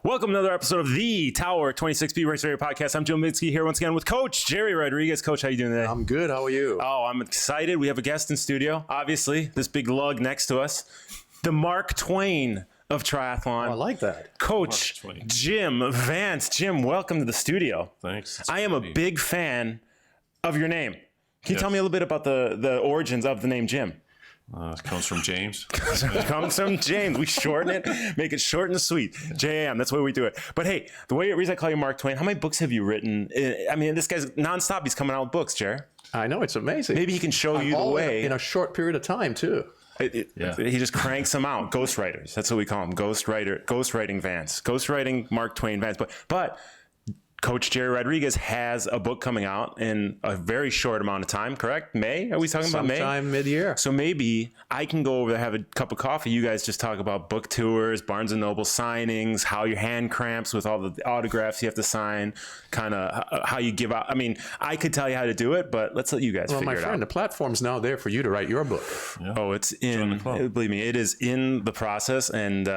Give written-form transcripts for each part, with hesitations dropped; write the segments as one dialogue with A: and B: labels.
A: Welcome to another episode of the Tower 26B Race Radio Podcast. I'm Joe Minsky here once again with Coach Jerry Rodriguez. Coach, how you doing today?
B: I'm good. How are you?
A: Oh, I'm excited. We have a guest in studio, obviously. This big lug next to us. The Mark Twain of triathlon.
B: Oh, I like that.
A: Coach Jim Vance. Jim, welcome to the studio.
C: Thanks.
A: I am a big fan of your name. Can you tell me a little bit about the origins of the name Jim?
C: It comes from James.
A: It comes from James. We shorten it, make it short and sweet. JM, that's the way we do it. But hey, the reason I call you Mark Twain, how many books have you written? I mean, this guy's nonstop. He's coming out with books, Jer.
B: I know, it's amazing.
A: Maybe he can show you the way.
B: In a short period of time, too.
A: He just cranks them out. Ghostwriters. That's what we call them. Ghostwriting Vance. Ghostwriting Mark Twain Vance. But Coach Jerry Rodriguez has a book coming out in a very short amount of time, correct? May? Are we talking about May?
B: Sometime mid-year.
A: So maybe I can go over there, have a cup of coffee. You guys just talk about book tours, Barnes & Noble signings, how your hand cramps with all the autographs you have to sign, kind of how you give out. I mean, I could tell you how to do it, but let's let you guys figure it out.
B: Well, my friend, the platform's now there for you to write your book.
C: Yeah.
A: Oh, it's in, believe me, it is in the process. And,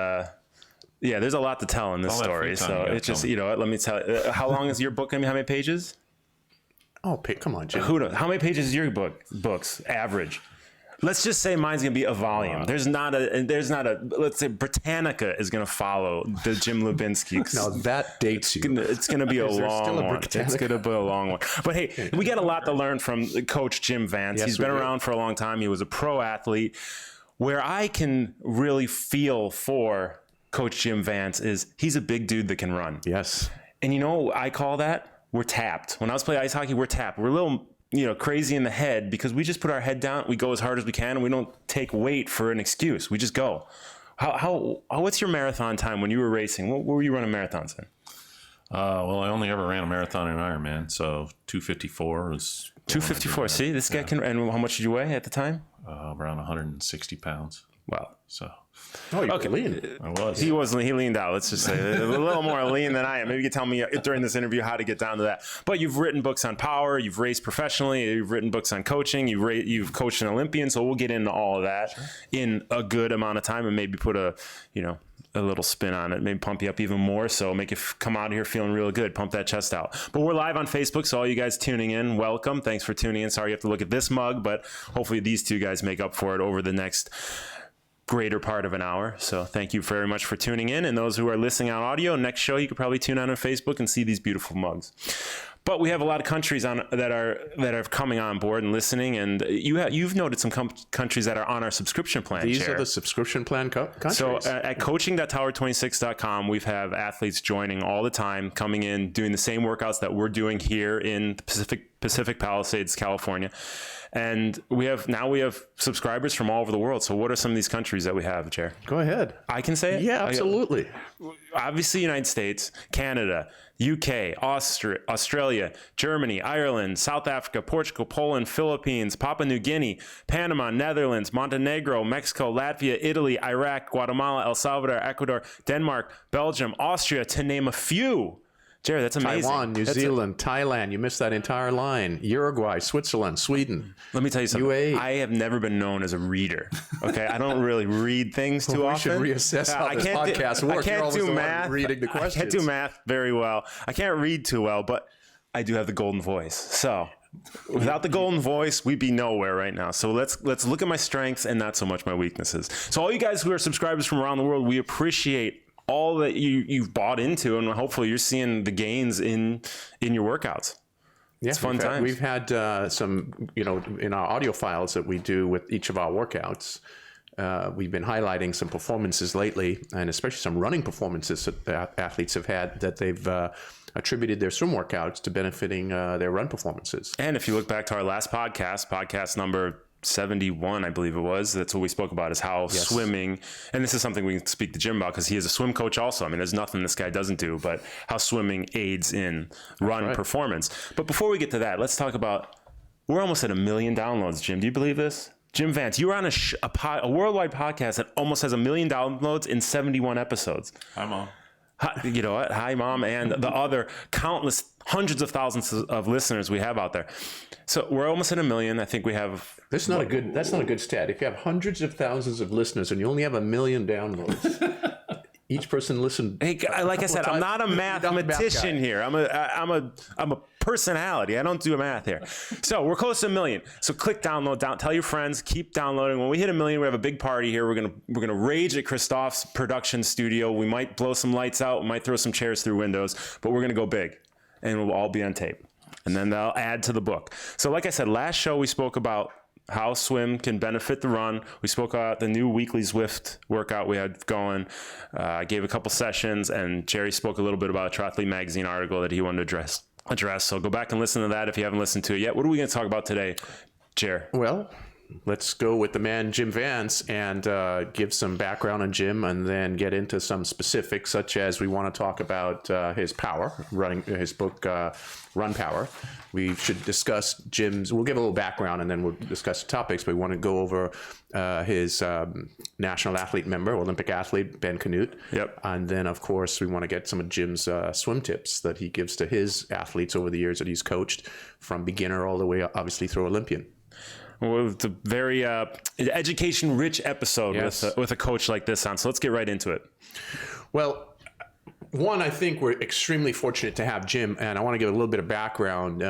A: yeah, there's a lot to tell in this story. So it's just, you know what, let me tell you. How long is your book going to be? How many pages?
B: Oh, come on, Jim.
A: Who knows? How many pages is your books average? Let's just say mine's going to be a volume. There's not a, let's say Britannica is going to follow the Jim Lubinsky.
B: Now that dates you.
A: It's going to be a long one. It's going to be a long one. But hey, we got a lot to learn from Coach Jim Vance.
B: Yes,
A: He's been around for a long time. He was a pro athlete. Where I can really feel for Coach Jim Vance is he's a big dude that can run.
B: Yes.
A: And you know, I call that, we're tapped. When I was playing ice hockey, we're tapped. We're a little, crazy in the head because we just put our head down. We go as hard as we can and we don't take weight for an excuse. We just go. What's your marathon time when you were racing? What were you running marathons in?
C: Well, I only ever ran a marathon in Ironman, so 254 was...
A: 254. See, this guy can, and how much did you weigh at the time?
C: Around 160 pounds.
A: Wow.
C: So...
B: Oh, you're lean.
C: I was.
A: He leaned out. Let's just say a little more lean than I am. Maybe you can tell me during this interview how to get down to that. But you've written books on power. You've raced professionally. You've written books on coaching. You've coached an Olympian. So we'll get into all of that in a good amount of time and maybe put a little spin on it, maybe pump you up even more. So make you come out of here feeling real good. Pump that chest out. But we're live on Facebook. So all you guys tuning in, welcome. Thanks for tuning in. Sorry you have to look at this mug, but hopefully these two guys make up for it over the next greater part of an hour. So thank you very much for tuning in. And those who are listening on audio, next show, you could probably tune on Facebook and see these beautiful mugs. But we have a lot of countries that are coming on board and listening. And you've noted some countries that are on our subscription plan.
B: These are the subscription plan countries.
A: So at coaching.tower26.com, we have athletes joining all the time, coming in, doing the same workouts that we're doing here in Pacific Palisades, California. And we have subscribers from all over the world. So what are some of these countries that we have, Jer?
B: Go ahead.
A: I can say it?
B: Yeah, absolutely.
A: Obviously, United States, Canada, UK, Australia, Germany, Ireland, South Africa, Portugal, Poland, Philippines, Papua New Guinea, Panama, Netherlands, Montenegro, Mexico, Latvia, Italy, Iraq, Guatemala, El Salvador, Ecuador, Denmark, Belgium, Austria, to name a few. Jared, that's amazing.
B: Taiwan, New Zealand, Thailand. You missed that entire line. Uruguay, Switzerland, Sweden.
A: Let me tell you something.
B: UAE.
A: I have never been known as a reader. Okay, I don't really read things too often.
B: We should reassess how this podcast works.
A: I can't do math.
B: Reading the questions.
A: I can't do math very well. I can't read too well, but I do have the golden voice. So without the golden voice, we'd be nowhere right now. So let's look at my strengths and not so much my weaknesses. So all you guys who are subscribers from around the world, we appreciate all that you've bought into, and hopefully you're seeing the gains in your workouts.
B: Yeah,
A: it's fun times.
B: We've had some, in our audio files that we do with each of our workouts, we've been highlighting some performances lately, and especially some running performances that athletes have had that they've attributed their swim workouts to benefiting their run performances.
A: And if you look back to our last podcast number 71, I believe it was. That's what we spoke about, is how swimming, and this is something we can speak to Jim about because he is a swim coach also. I mean, there's nothing this guy doesn't do, but how swimming aids in run performance. But before we get to that, let's talk about, we're almost at 1 million downloads, Jim. Do you believe this? Jim Vance, you were on a worldwide podcast that almost has 1 million downloads in 71 episodes.
C: Hi, Mom.
A: You know what? Hi, Mom, and the other countless hundreds of thousands of listeners we have out there. So we're almost at 1 million. I think we have.
B: That's not a good stat. If you have hundreds of thousands of listeners and you only have 1 million downloads, each person listen.
A: Hey, like I said, I'm not a mathematician here. I'm a personality. I don't do math here. So we're close to 1 million. So click download, tell your friends, keep downloading. When we hit 1 million, we have a big party here. We're gonna rage at Christoph's production studio. We might blow some lights out. We might throw some chairs through windows, but we're gonna go big, and we'll all be on tape. And then they'll add to the book. So like I said, last show we spoke about how swim can benefit the run. We spoke about the new weekly Zwift workout we had going. I gave a couple sessions, and Jerry spoke a little bit about a Triathlete Magazine article that he wanted to address. So go back and listen to that if you haven't listened to it yet. What are we going to talk about today, Jerry?
B: Well, let's go with the man, Jim Vance, and give some background on Jim, and then get into some specifics, such as we want to talk about his power, his book, Run Power. We should discuss Jim's, we'll give a little background and then we'll discuss the topics, but we want to go over his national athlete member, Olympic athlete, Ben Kanute.
A: Yep.
B: And then, of course, we want to get some of Jim's swim tips that he gives to his athletes over the years that he's coached, from beginner all the way, obviously, through Olympian.
A: Well, it's a very education-rich episode.
B: Yes.
A: with a coach like this on. So let's get right into it.
B: Well, one, I think we're extremely fortunate to have Jim, and I want to give a little bit of background.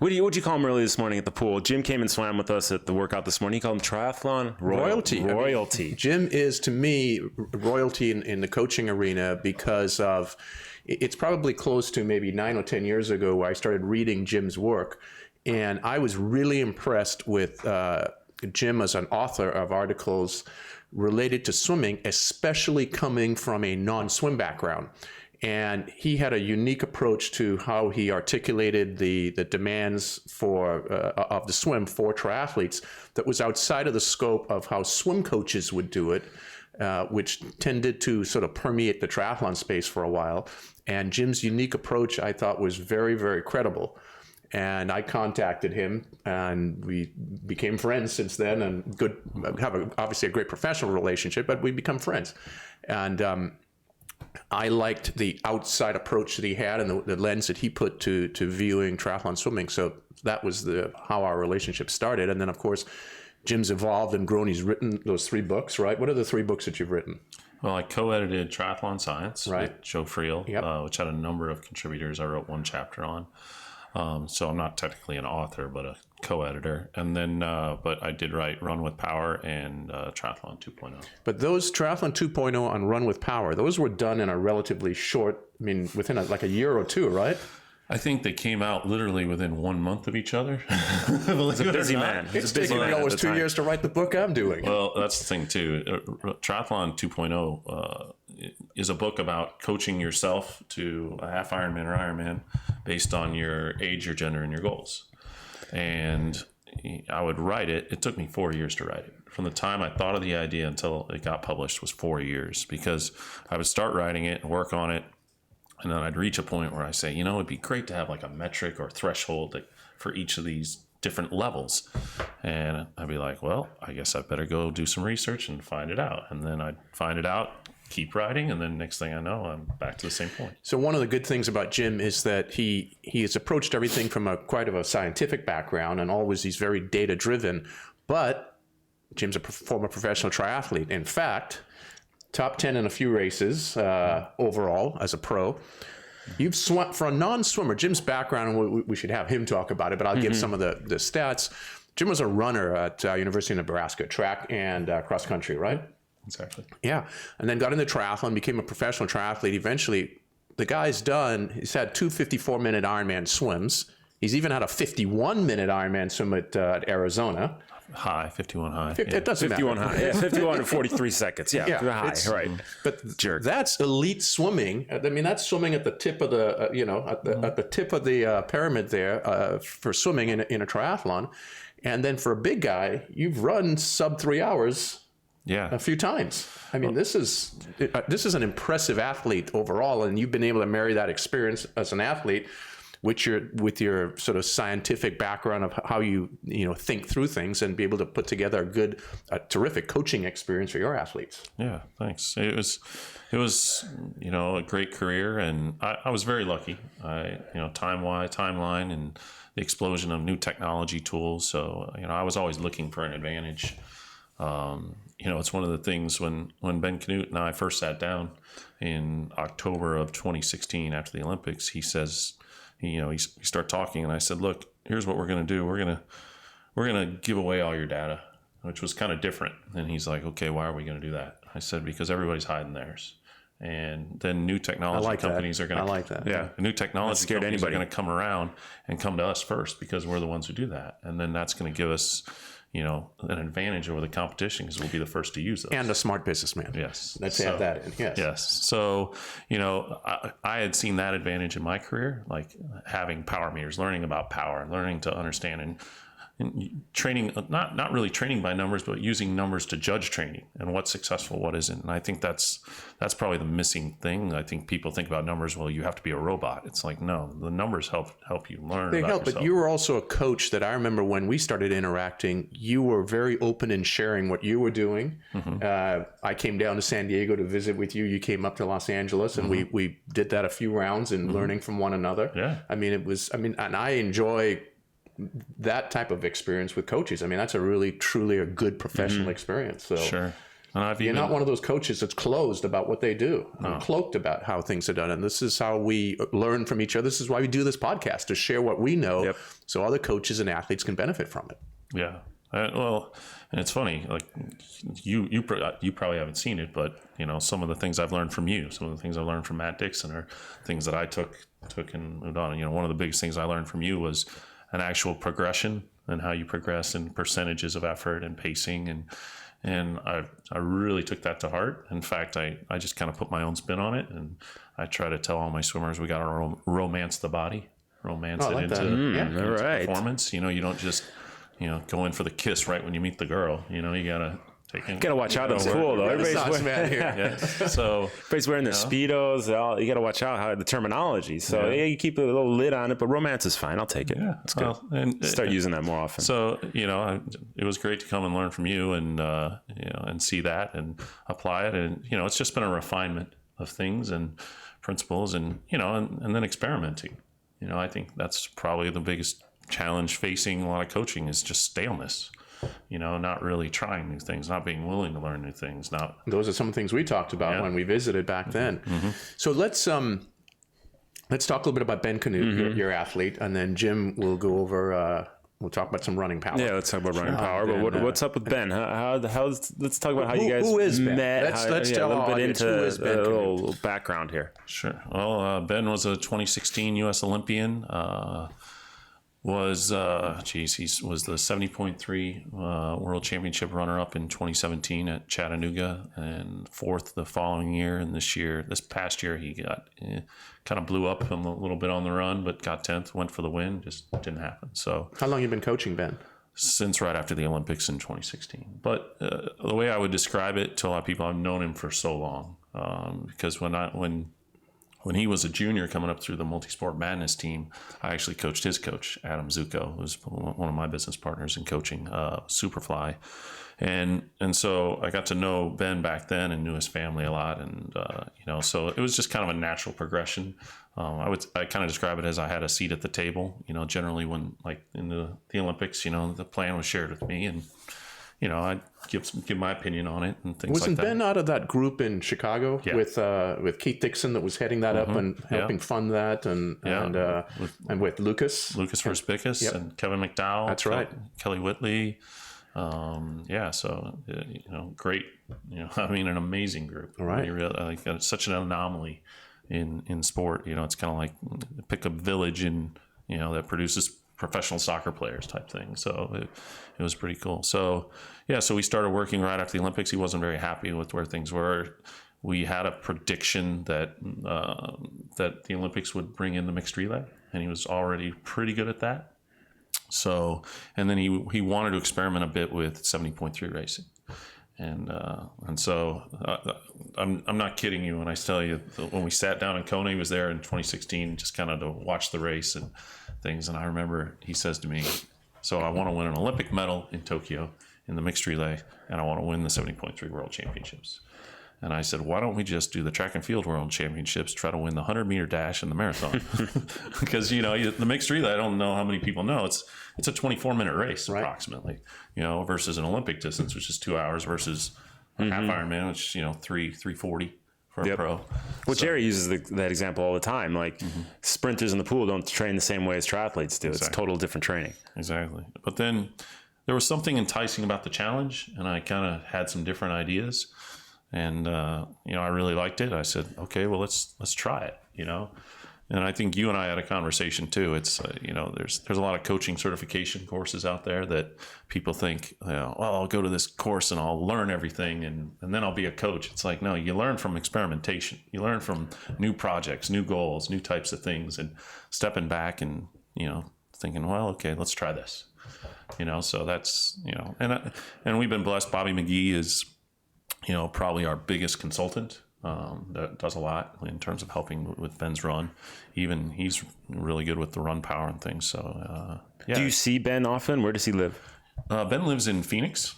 A: What'd you call him early this morning at the pool? Jim came and swam with us at the workout this morning. He called him triathlon royalty. Royalty.
B: I mean, Jim is, to me, royalty in the coaching arena, because of, it's probably close to maybe 9 or 10 years ago where I started reading Jim's work, and I was really impressed with Jim as an author of articles related to swimming, especially coming from a non-swim background. And he had a unique approach to how he articulated the demands of the swim for triathletes that was outside of the scope of how swim coaches would do it, which tended to sort of permeate the triathlon space for a while. And Jim's unique approach, I thought, was very, very credible. And I contacted him, and we became friends since then, and obviously a great professional relationship, but we become friends. And I liked the outside approach that he had and the lens that he put to viewing triathlon swimming. So that was how our relationship started. And then, of course, Jim's evolved and grown. He's written those 3 books, right? What are the 3 books that you've written?
C: Well, I co-edited Triathlon Science with Joe Friel,
B: Yep.
C: Which had a number of contributors. I wrote 1 chapter on. So I'm not technically an author, but a co-editor. And then, but I did write Run with Power and Triathlon 2.0.
B: But those Triathlon 2.0 and Run with Power, those were done in a relatively short, within like a year or 2, right?
C: I think they came out literally within 1 month of each other.
A: He's a busy man.
B: It's taken me almost 2 years to write the book I'm doing.
C: Well, that's the thing too. Triathlon 2.0 is a book about coaching yourself to a half Ironman or Ironman based on your age, your gender, and your goals. And I would write it. It took me 4 years to write it. From the time I thought of the idea until it got published was 4 years, because I would start writing it and work on it. And then I'd reach a point where I say, it'd be great to have like a metric or threshold for each of these different levels. And I'd be like, well, I guess I better go do some research and find it out. And then I'd find it out, keep writing, and then next thing I know, I'm back to the same point.
B: So one of the good things about Jim is that he has approached everything from quite of a scientific background, and always he's very data driven. But Jim's a former professional triathlete. In fact, top 10 in a few races overall as a pro. You've swum for a non-swimmer. Jim's background, we should have him talk about it, but I'll give some of the stats. Jim was a runner at University of Nebraska, track and cross country, right?
C: Exactly.
B: Yeah. And then got into triathlon, became a professional triathlete. Eventually, he's had 2 54-minute Ironman swims. He's even had a 51-minute Ironman swim at Arizona.
C: 51 high.
B: It doesn't
A: 51
B: matter.
A: high. Yeah, 51 and 43 seconds. Yeah, high, right.
B: But that's elite swimming. That's swimming at the tip of the, at the tip of the pyramid there for swimming in a triathlon. And then for a big guy, you've run sub 3 hours.
C: Yeah,
B: a few times. This is an impressive athlete overall, and you've been able to marry that experience as an athlete with your sort of scientific background of how you think through things, and be able to put together a terrific coaching experience for your athletes.
C: Yeah, thanks. It was a great career, and I was very lucky. Timeline and the explosion of new technology tools. So I was always looking for an advantage. it's one of the things when Ben Kanute and I first sat down in October of 2016 after the Olympics, he says, he started talking, and I said, look, here's what we're going to do. We're going to give away all your data, which was kind of different. And he's like, okay, why are we going to do that? I said, because everybody's hiding theirs. And then new technology companies are going to,
B: I like that.
C: Yeah. New technology companies are going to come around and come to us first because we're the ones who do that. And then that's going to give us, an advantage over the competition because we'll be the first to use those.
B: And a smart businessman.
C: Yes.
B: Let's add that in. Yes.
C: Yes. So, I had seen that advantage in my career, like having power meters, learning about power, learning to understand and training, not really training by numbers, but using numbers to judge training and what's successful, what isn't. And I think that's probably the missing thing. I think people think about numbers. Well, you have to be a robot. It's like, no, the numbers help you learn.
B: They
C: about
B: help,
C: yourself.
B: but you were also a coach that I remember when we started interacting, you were very open in sharing what you were doing. Mm-hmm. I came down to San Diego to visit with you. You came up to Los Angeles, and mm-hmm. we did that a few rounds and mm-hmm. learning from one another.
C: Yeah.
B: And I enjoy that type of experience with coaches. I mean, that's truly a good professional mm-hmm. experience. So
C: sure. And
B: you're not one of those coaches that's closed about what they do, cloaked about how things are done. And this is how we learn from each other. This is why we do this podcast, to share what we know so other coaches and athletes can benefit from it.
C: Yeah. And it's funny, like you probably haven't seen it, but some of the things I've learned from you, some of the things I learned from Matt Dixon are things that I took and moved on. And, one of the biggest things I learned from you was an actual progression and how you progress in percentages of effort and pacing. And I really took that to heart. In fact, I just kind of put my own spin on it. And I try to tell all my swimmers, we got to romance the body, romance it into performance. You don't just, go in for the kiss right when you meet the girl. You got to
A: gotta watch out in school though. Everybody's wearing the Speedos. You gotta watch out how the terminology. So you keep a little lid on it, but romance is fine. I'll take it. Yeah, it's good. And start using that more often.
C: So it was great to come and learn from you, and and see that and apply it. And it's just been a refinement of things and principles, and and then experimenting. I think that's probably the biggest challenge facing a lot of coaching is just staleness. Not really trying new things, not being willing to learn new things.
B: Those are some of the things we talked about when we visited back then. Mm-hmm. So let's talk a little bit about Ben Kanute, mm-hmm. your athlete, and then Jim will go over. We'll talk about some running power.
A: Yeah, let's talk about running power. But what's up with Ben? Let's talk about how you guys met.
B: Let's tell
A: a little bit into
B: Ben
A: a little background here.
C: Sure. Well, Ben was a 2016 U.S. Olympian. He was the 70.3 World Championship runner-up in 2017 at Chattanooga, and fourth the following year. And this past year, he got kind of blew up a little bit on the run, but got 10th, went for the win, just didn't happen. So,
B: how long have you been coaching Ben?
C: Since right after the Olympics in 2016. But the way I would describe it to a lot of people, I've known him for so long, because when he was a junior coming up through the Multisport Madness team, I actually coached his coach, Adam Zucco, who's one of my business partners in coaching Superfly. And so I got to know Ben back then and knew his family a lot. And, so it was just kind of a natural progression. I kind of describe it as I had a seat at the table, generally when like in the Olympics, the plan was shared with me, and I'd give my opinion on it and things
B: Wasn't
C: like that.
B: Ben out of that group in Chicago with Keith Dixon that was heading that up and helping fund that, and with Lucas
C: Verspicus and Kevin McDowell.
B: That's right.
C: Kelly Whitley. So great. An amazing group.
B: Right.
C: It's such an anomaly in sport. It's kind of like pick a village that produces professional soccer players type thing. So it was pretty cool. So we started working right after the Olympics. He wasn't very happy with where things were. We had a prediction that the Olympics would bring in the mixed relay, and he was already pretty good at that. So, and then he wanted to experiment a bit with 70.3 racing. And so I'm not kidding you when I tell you when we sat down in Kona, he was there in 2016, just kind of to watch the race and things. And I remember he says to me, so I want to win an Olympic medal in Tokyo in the mixed relay, and I want to win the 70.3 World Championships. And I said, why don't we just do the track and field world championships, try to win the 100-meter dash and the marathon? Because, the mixed relay, I don't know how many people know, it's a 24-minute race approximately, versus an Olympic distance, which is 2 hours versus half Ironman, which, 340 for a pro.
A: Well, Jerry uses that example all the time. Like sprinters in the pool don't train the same way as triathletes do. It's total different training.
C: Exactly. But then there was something enticing about the challenge, and I kind of had some different ideas, and I really liked it. I said, okay, well, let's try it. And I think you and I had a conversation too. It's there's a lot of coaching certification courses out there that people think, well, I'll go to this course and I'll learn everything and then I'll be a coach. It's like, no, you learn from experimentation. You learn from new projects, new goals, new types of things, and stepping back and thinking, well, okay, let's try this. So that's and we've been blessed. Bobby McGee is probably our biggest consultant. That does a lot in terms of helping with Ben's run. Even he's really good with the run power and things. So, yeah.
A: Do you see Ben often? Where does he live?
C: Ben lives in Phoenix,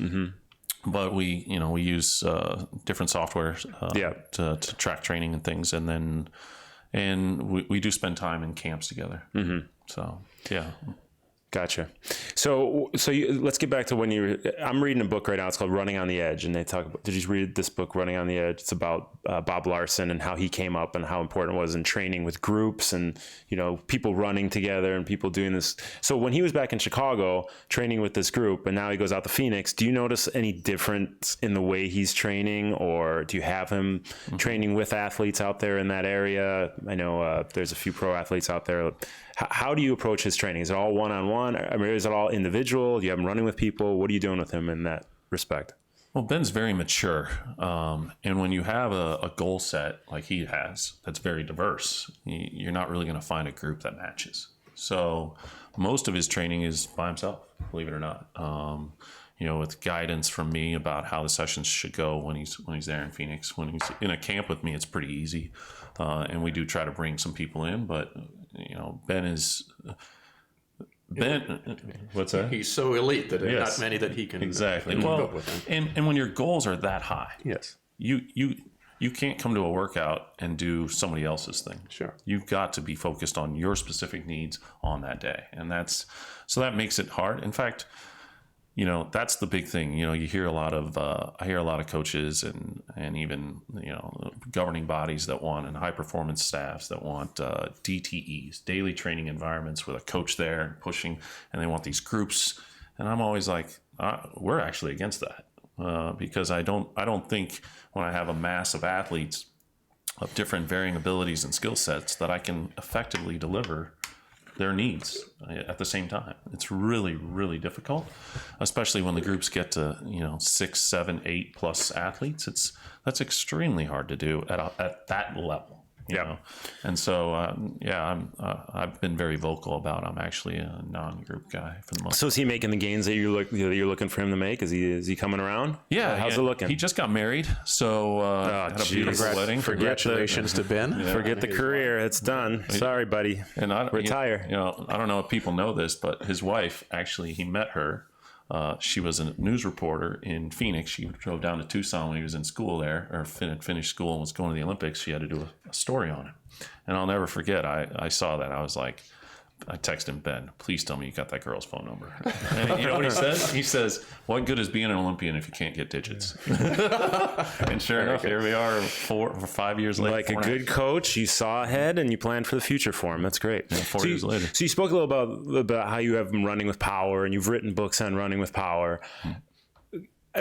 C: but we use different software to track training and things, and we do spend time in camps together. So, yeah.
A: Gotcha. So let's get back to when I'm reading a book right now. It's called Running on the Edge. And they talk about, did you read this book, Running on the Edge? It's about Bob Larson and how he came up and how important it was in training with groups and, people running together and people doing this. So when he was back in Chicago training with this group and now he goes out to Phoenix, do you notice any difference in the way he's training, or do you have him training with athletes out there in that area? I know there's a few pro athletes out there. How do you approach his training? Is it all one-on-one? I mean, is it all individual? Do you have him running with people? What are you doing with him in that respect?
C: Well, Ben's very mature. And when you have a goal set like he has, that's very diverse, you're not really going to find a group that matches. So most of his training is by himself, believe it or not. With guidance from me about how the sessions should go when he's there in Phoenix. When he's in a camp with me, it's pretty easy. And we do try to bring some people in, but Ben. What's that?
B: He's so elite that there are not many that he can
C: exactly
B: keep up with him.
C: And when your goals are that high,
B: yes,
C: you can't come to a workout and do somebody else's thing.
B: Sure,
C: you've got to be focused on your specific needs on that day, and that makes it hard. In fact, that's the big thing. You hear a lot of, I hear a lot of coaches and even, governing bodies that want, and high performance staffs that want DTEs, daily training environments with a coach there pushing, and they want these groups. And I'm always like, we're actually against that because I don't think when I have a mass of athletes of different varying abilities and skill sets that I can effectively deliver their needs at the same time. It's really, really difficult, especially when the groups get to 6, 7, 8 plus athletes. That's extremely hard to do at that level. You know? And so I've been very vocal about I'm actually a non-group guy for the most.
A: So is he making the gains that you're looking for him to make? Is he coming around?
C: Yeah.
A: How's it looking?
C: He just got married, so had a beautiful wedding.
B: Congratulations to Ben.
A: Forget the career; it's done. Sorry, buddy.
C: And
A: retire.
C: I don't know if people know this, but his wife actually, he met her. She was a news reporter in Phoenix. She drove down to Tucson when he was in school there, or finished school and was going to the Olympics. She had to do a story on him. And I'll never forget, I saw that. I was like, I texted him, Ben, please tell me you got that girl's phone number. And you know what he says? He says, what good is being an Olympian if you can't get digits? And sure enough, here we are 4 or 5 years later.
A: Like a good coach, you saw ahead and you planned for the future for him. That's great.
C: Yeah, 4 years later.
A: So you spoke a little about how you have been running with power and you've written books on running with power.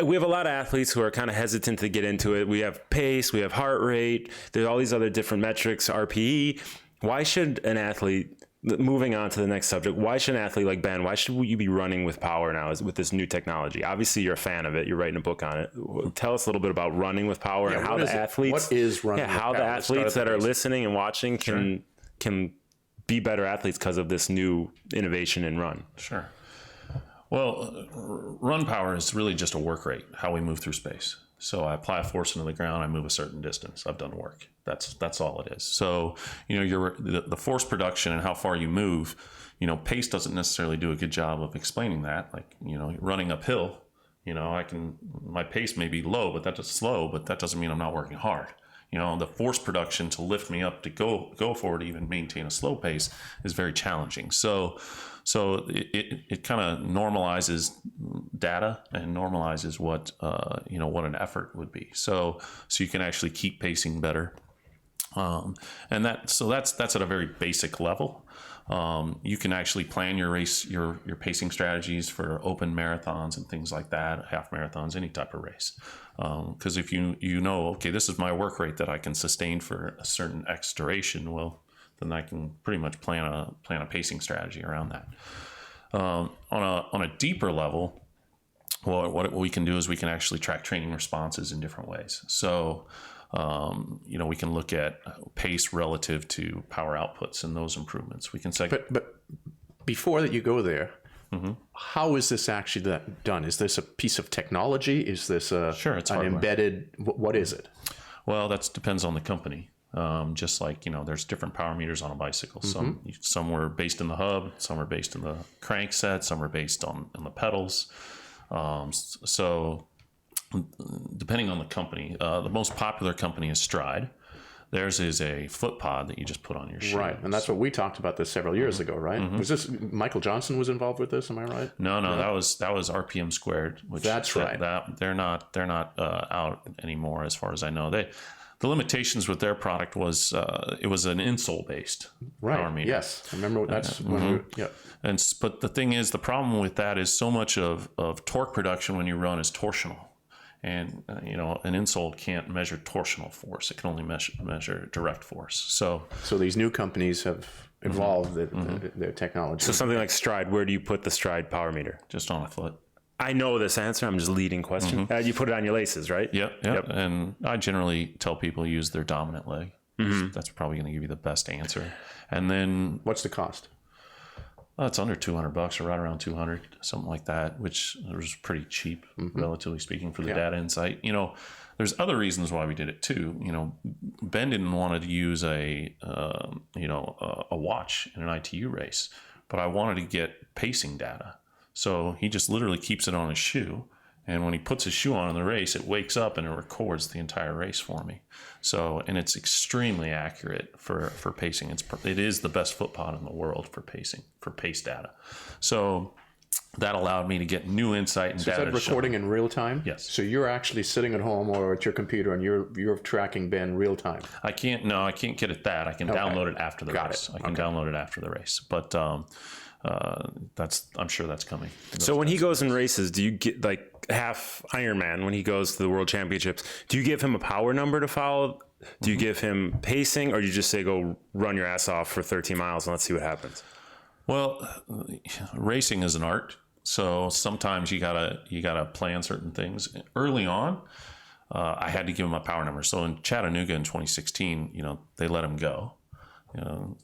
A: We have a lot of athletes who are kind of hesitant to get into it. We have pace, we have heart rate, there's all these other different metrics, RPE. Why should an athlete, moving on to the next subject, why should an athlete like Ben, why should you be running with power now with this new technology? Obviously, you're a fan of it. You're writing a book on it. Tell us a little bit about running with power and how the athletes,
B: what is running with
A: how
B: power?
A: the athletes that are listening and watching can be better athletes because of this new innovation in run.
C: Sure. Well, run power is really just a work rate, how we move through space. So I apply a force into the ground, I move a certain distance. I've done work. That's all it is. So, the force production and how far you move, pace doesn't necessarily do a good job of explaining that. Like, running uphill, my pace may be low, but that doesn't mean I'm not working hard. The force production to lift me up to go forward, even maintain a slow pace, is very challenging. So it kind of normalizes data and normalizes what what an effort would be. So you can actually keep pacing better. And that's at a very basic level. You can actually plan your race, your pacing strategies for open marathons and things like that, half marathons, any type of race. Because if okay, this is my work rate that I can sustain for a certain X duration, well, then I can pretty much plan a pacing strategy around that. On a deeper level, well, what we can do is we can actually track training responses in different ways. So, we can look at pace relative to power outputs and those improvements. We can say,
B: but before that you go there, how is this actually done? Is this a piece of technology? Is this it's an
C: hardware.
B: embedded? What is it?
C: Well, that depends on the company. Just like, there's different power meters on a bicycle. Some were based in the hub, some are based in the crankset, some are based on the pedals. So depending on the company, the most popular company is Stride. Theirs is a foot pod that you just put on your shoe.
B: Right, and that's what we talked about this several years ago, right? Was this Michael Johnson was involved with this? Am I right?
C: No, that was RPM squared. Which
B: that's right.
C: They're not out anymore, as far as I know. The limitations with their product was it was an insole based power meter.
B: Yes, I remember that's
C: but the thing is, the problem with that is so much of torque production when you run is torsional. And, an insole can't measure torsional force. It can only measure direct force. So
B: these new companies have evolved their technology.
A: So something like Stride, where do you put the Stride power meter?
C: Just on a foot.
A: I know this answer. I'm just leading question. You put it on your laces, right?
C: Yep. And I generally tell people use their dominant leg. That's probably going to give you the best answer. And then...
B: What's the cost?
C: It's under $200 or right around 200, something like that, which was pretty cheap, relatively speaking, for the data insight. There's other reasons why we did it too. Ben didn't want to use a watch in an ITU race, but I wanted to get pacing data. So he just literally keeps it on his shoe. And when he puts his shoe on in the race, it wakes up and it records the entire race for me. So, and it's extremely accurate for pacing. It is the best foot pod in the world for pacing, for pace data. So that allowed me to get new insight and data.
B: Is that recording in real time?
C: Yes.
B: So you're actually sitting at home or at your computer and you're tracking Ben real time.
C: I can't get it that. I can download it after the race. I can download it after the race. But I'm sure that's coming.
A: So when he goes and races, do you get like half Ironman when he goes to the World Championships? Do you give him a power number to follow? Do you give him pacing, or do you just say go run your ass off for 13 miles and let's see what happens?
C: Well, racing is an art, so sometimes you gotta plan certain things. Early on, I had to give him a power number. So in Chattanooga in 2016, they let him go.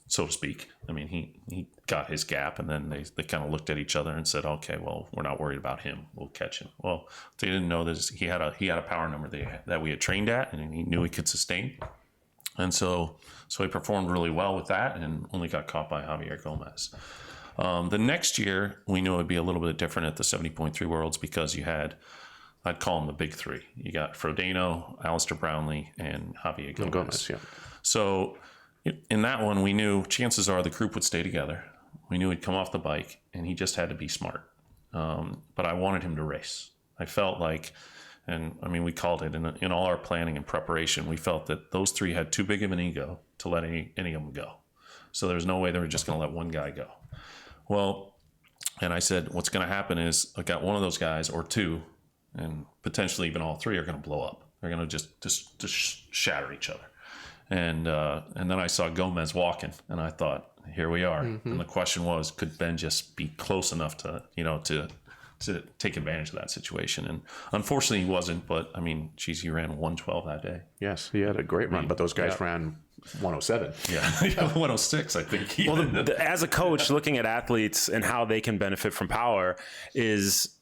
C: So to speak. I mean, he got his gap, and then they kind of looked at each other and said, "Okay, well, we're not worried about him. We'll catch him." Well, they didn't know that he had a power number that we had trained at, and he knew he could sustain. And so he performed really well with that, and only got caught by Javier Gomez. The next year, we knew it would be a little bit different at the 70.3 Worlds because you had, I'd call them the big three. You got Frodeno, Alistair Brownlee, and Javier Gomez. So in that one, we knew chances are the group would stay together. We knew he'd come off the bike, and he just had to be smart. But I wanted him to race. I felt like, and I mean, we called it in all our planning and preparation, we felt that those three had too big of an ego to let any of them go. So there's no way they were just going to let one guy go. Well, and I said, what's going to happen is I got one of those guys or two, and potentially even all three are going to blow up. They're going to just shatter each other. And then I saw Gomez walking, and I thought, here we are. And the question was, could Ben just be close enough to take advantage of that situation? And unfortunately, he wasn't. But I mean, geez, he ran 112 that day.
B: Yes, he had a great run, but those guys ran 107.
C: Yeah, 106, I think.
A: Well, as a coach, looking at athletes and how they can benefit from power is,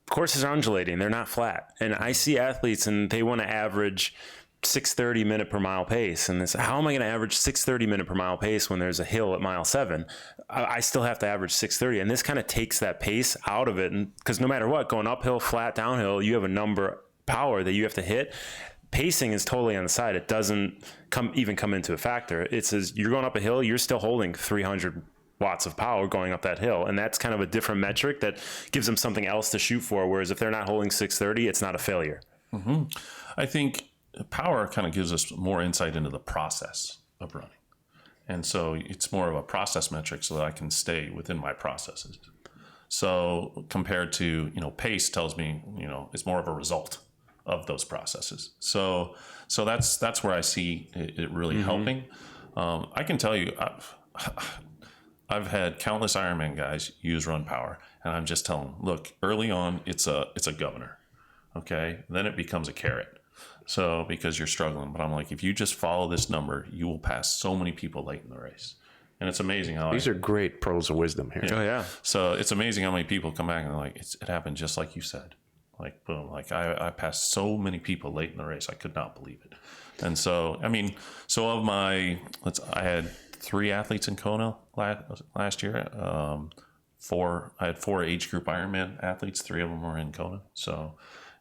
A: courses are undulating; they're not flat. And I see athletes, and they want to average 6:30 minute per mile pace, and this, how am I going to average 6:30 minute per mile pace when there's a hill at mile 7? I still have to average 6:30, and this kind of takes that pace out of it, and because no matter what, going uphill, flat, downhill, you have a number power that you have to hit. pacing is totally on the side. It doesn't come into a factor. It says you're going up a hill, you're still holding 300 watts of power going up that hill. And that's kind of a different metric that gives them something else to shoot for. Whereas if they're not holding 630, it's not a failure.
C: Mm-hmm. I think power kind of gives us more insight into the process of running. And so it's more of a process metric so that I can stay within my processes. So compared to, pace tells me, it's more of a result of those processes. So that's where I see it really helping. I can tell you, I've had countless Ironman guys use Run Power, and I'm just telling them, look, early on, it's a governor. Okay. Then it becomes a carrot. So because you're struggling, but I'm like, if you just follow this number, you will pass so many people late in the race. And it's amazing how
B: these are great pearls of wisdom here.
A: Oh yeah.
C: So it's amazing how many people come back and they're like, it happened just like you said. Like, boom, like I passed so many people late in the race. I could not believe it. And so, I had 3 athletes in Kona last year. I had 4 age group Ironman athletes. 3 of them were in Kona. So,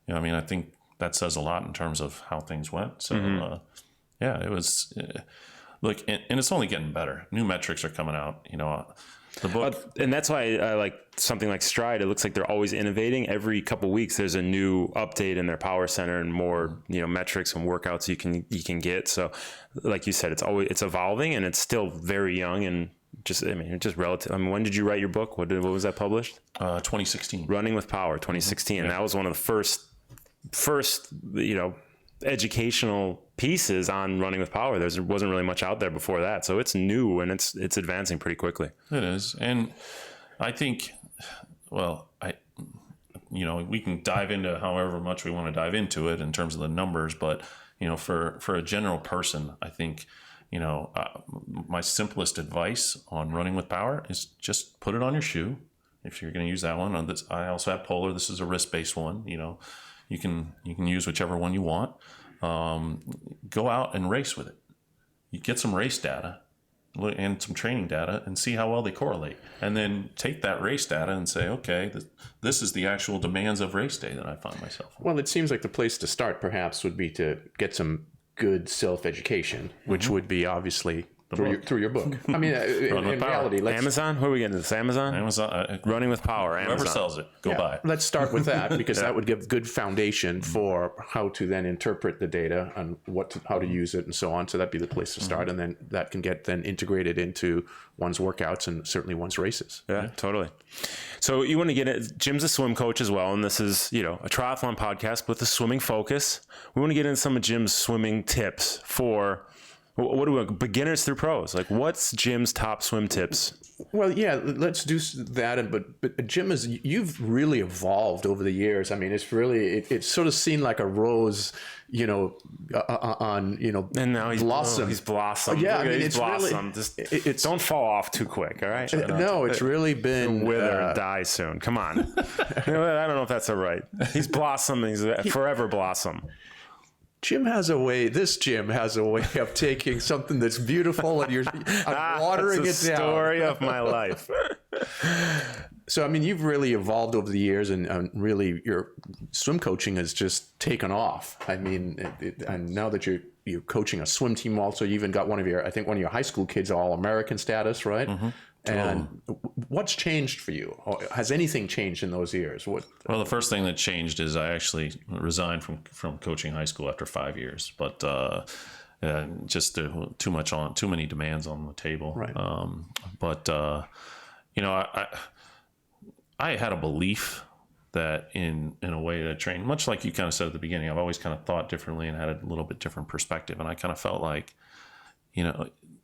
C: I think that says a lot in terms of how things went. So, it was, look, and it's only getting better. New metrics are coming out, the book.
A: And that's why I like something like Stride. It looks like they're always innovating. Every couple of weeks, there's a new update in their power center and more, metrics and workouts you can get. So like you said, it's evolving and it's still very young and just relative. When did you write your book? What was that published?
C: 2016.
A: Running with Power, 2016. And that was one of the first, educational pieces on running with power. There wasn't really much out there before that. So it's new and it's advancing pretty quickly.
C: It is. And I think, we can dive into however much we want to dive into it in terms of the numbers, but, for a general person, I think, my simplest advice on running with power is just put it on your shoe. If you're going to use that one, I also have Polar. This is a wrist-based one. You can use whichever one you want. Go out and race with it. You get some race data and some training data and see how well they correlate. And then take that race data and say, okay, this is the actual demands of race day that I find myself in.
B: Well, it seems like the place to start perhaps would be to get some good self-education, which would be obviously through your book. I mean, in reality,
A: Amazon? Who are we getting to this? Amazon? Running with Power. Amazon.
C: Whoever sells it, go buy it.
B: Let's start with that because that would give good foundation for how to then interpret the data and how to use it and so on. So that'd be the place to start. And then that can get then integrated into one's workouts and certainly one's races.
A: Yeah, totally. So you want to get it. Jim's a swim coach as well. And this is, a triathlon podcast with a swimming focus. We want to get into some of Jim's swimming tips for what do we beginners through pros? Like, what's Jim's top swim tips?
B: Well, yeah, let's do that. But Jim, you've really evolved over the years. I mean, it's really it's sort of seen like a rose, and
A: now he's
B: blossom.
A: He's blossomed.
B: Yeah,
A: he's blossomed.
B: Really,
A: just don't fall off too quick. All right.
B: No, it's really been
A: wither and die soon. Come on. I don't know if that's all right. He's blossomed. He's forever blossom.
B: Jim has a way of taking something that's beautiful and you're watering it down.
A: It's the story of my life.
B: So, I mean, you've really evolved over the years and really your swim coaching has just taken off. I mean, and now that you're coaching a swim team also, you even got one of your high school kids All-American status, right? Mm-hmm. And what's changed for you? Has anything changed in those years?
C: Well, the first thing that changed is I actually resigned from coaching high school after 5 years, but just too many demands on the table.
B: Right.
C: I had a belief that in a way to train, much like you kind of said at the beginning, I've always kind of thought differently and had a little bit different perspective, and I kind of felt like,